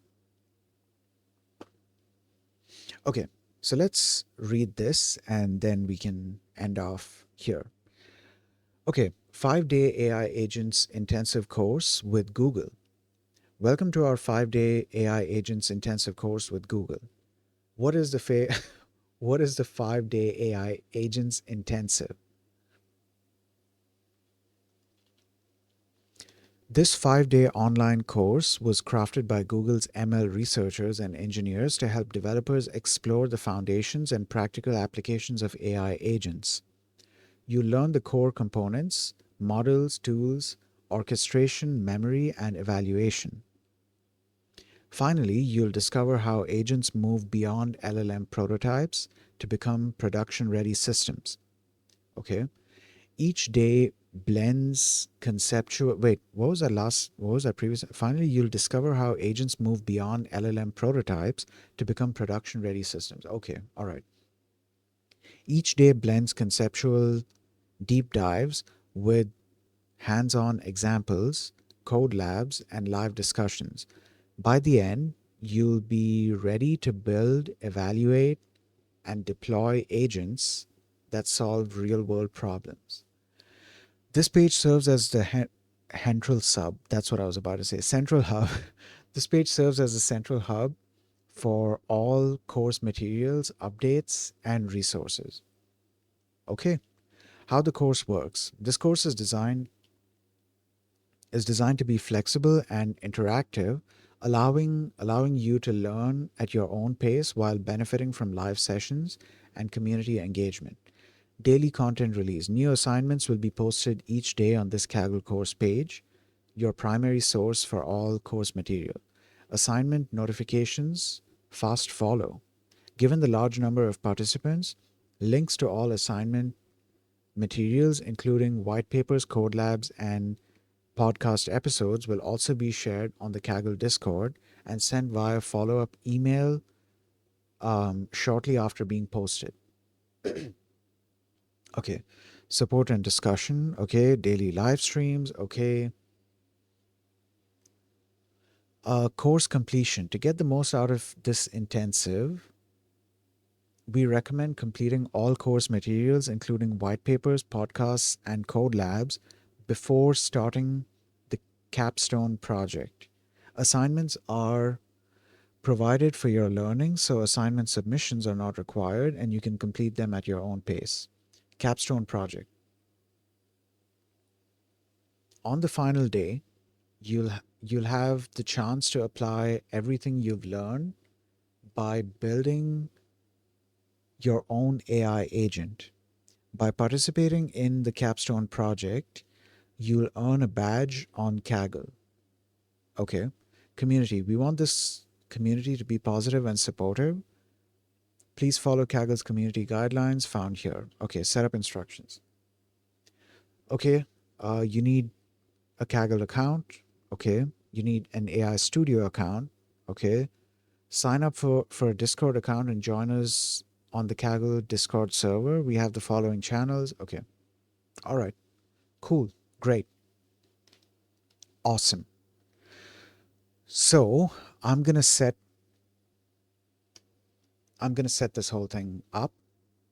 Okay, so let's read this and then we can end off here. Okay, 5-day AI agents intensive course with Google. Welcome to our 5-day AI agents intensive course with Google. What is the what is the 5-day AI agents intensive? This 5-day online course was crafted by Google's ML researchers and engineers to help developers explore the foundations and practical applications of AI agents. You learn the core components, models, tools, orchestration, memory, and evaluation. Finally, you'll discover how agents move beyond LLM prototypes to become production ready systems. Okay? Each day blends conceptual. Wait, what was that previous? Finally, you'll discover how agents move beyond LLM prototypes to become production ready systems. Okay, all right. Each day blends conceptual deep dives with hands on examples, code labs, and live discussions. By the end, you'll be ready to build, evaluate, and deploy agents that solve real world problems. This page serves as the central sub. That's what I was about to say. Central hub. This page serves as a central hub for all course materials, updates, and resources. Okay, how the course works. This course is designed to be flexible and interactive, allowing you to learn at your own pace while benefiting from live sessions and community engagement. Daily content release. New assignments will be posted each day on this Kaggle course page, your primary source for all course material. Assignment notifications fast follow. Given the large number of participants, links to all assignment materials, including white papers, code labs, and podcast episodes, will also be shared on the Kaggle Discord and sent via follow up email shortly after being posted. Okay. Support and discussion. Okay. Daily live streams. Okay. Course completion. To get the most out of this intensive, we recommend completing all course materials, including white papers, podcasts, and code labs, before starting the capstone project. Assignments are provided for your learning, so assignment submissions are not required and you can complete them at your own pace. Capstone project. On the final day, you'll have the chance to apply everything you've learned by building your own AI agent. By participating in the capstone project, you'll earn a badge on Kaggle. Okay. Community. We want this community to be positive and supportive. Please follow Kaggle's community guidelines found here. Okay, setup instructions. Okay, you need a Kaggle account. Okay, you need an AI Studio account. Okay, sign up for a Discord account and join us on the Kaggle Discord server. We have the following channels. Okay, all right, cool, great, awesome. So I'm gonna set I'm gonna set this whole thing up,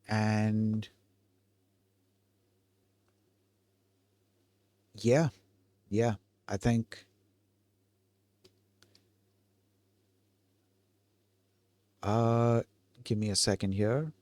and yeah, yeah, I think uh give me a second here.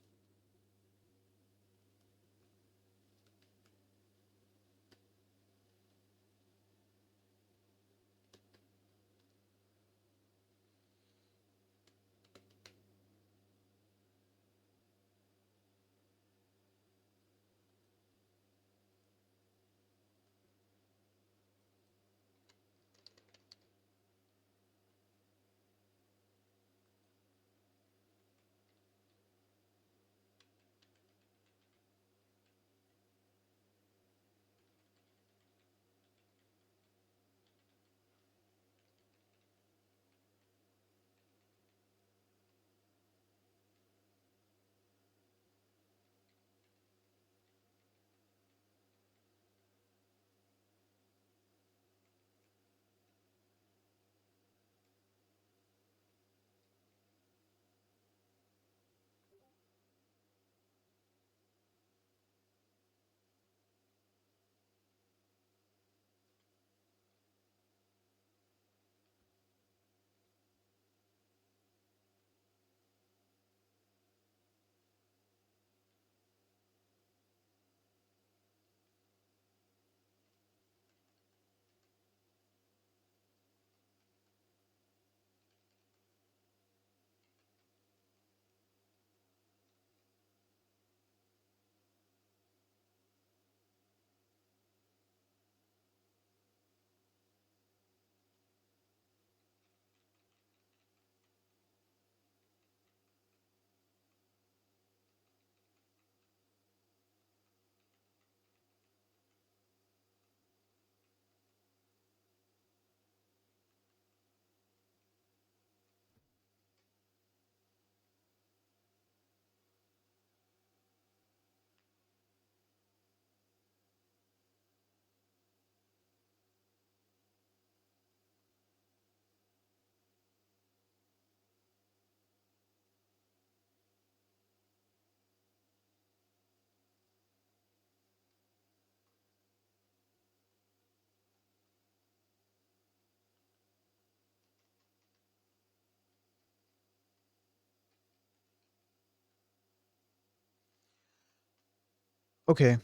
Okay,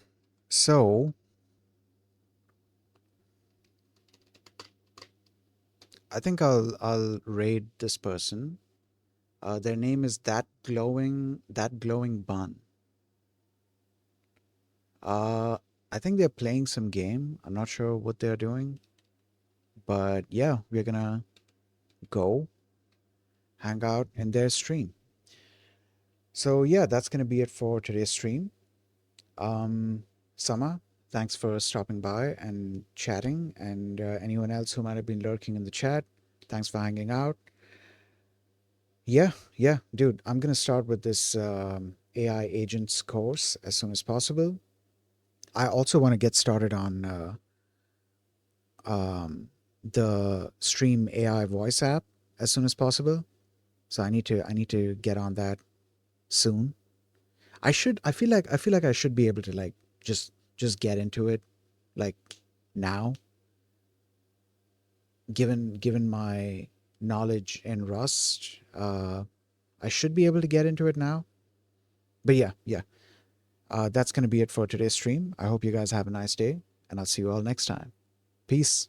so I think I'll raid this person. Their name is that glowing bun. Uh, I think they're playing some game. I'm not sure what they're doing, but yeah, we're gonna go hang out in their stream. So yeah, that's gonna be it for today's stream. Um, Sama, thanks for stopping by and chatting, and anyone else who might have been lurking in the chat, thanks for hanging out. Yeah, yeah, dude, I'm gonna start with this AI agents course as soon as possible. I also want to get started on the Stream AI voice app as soon as possible. So I need to get on that soon. I feel like I should be able to like just get into it like now, given my knowledge in Rust. I should be able to get into it now. But yeah, yeah. That's going to be it for today's stream. I hope you guys have a nice day, and I'll see you all next time. Peace.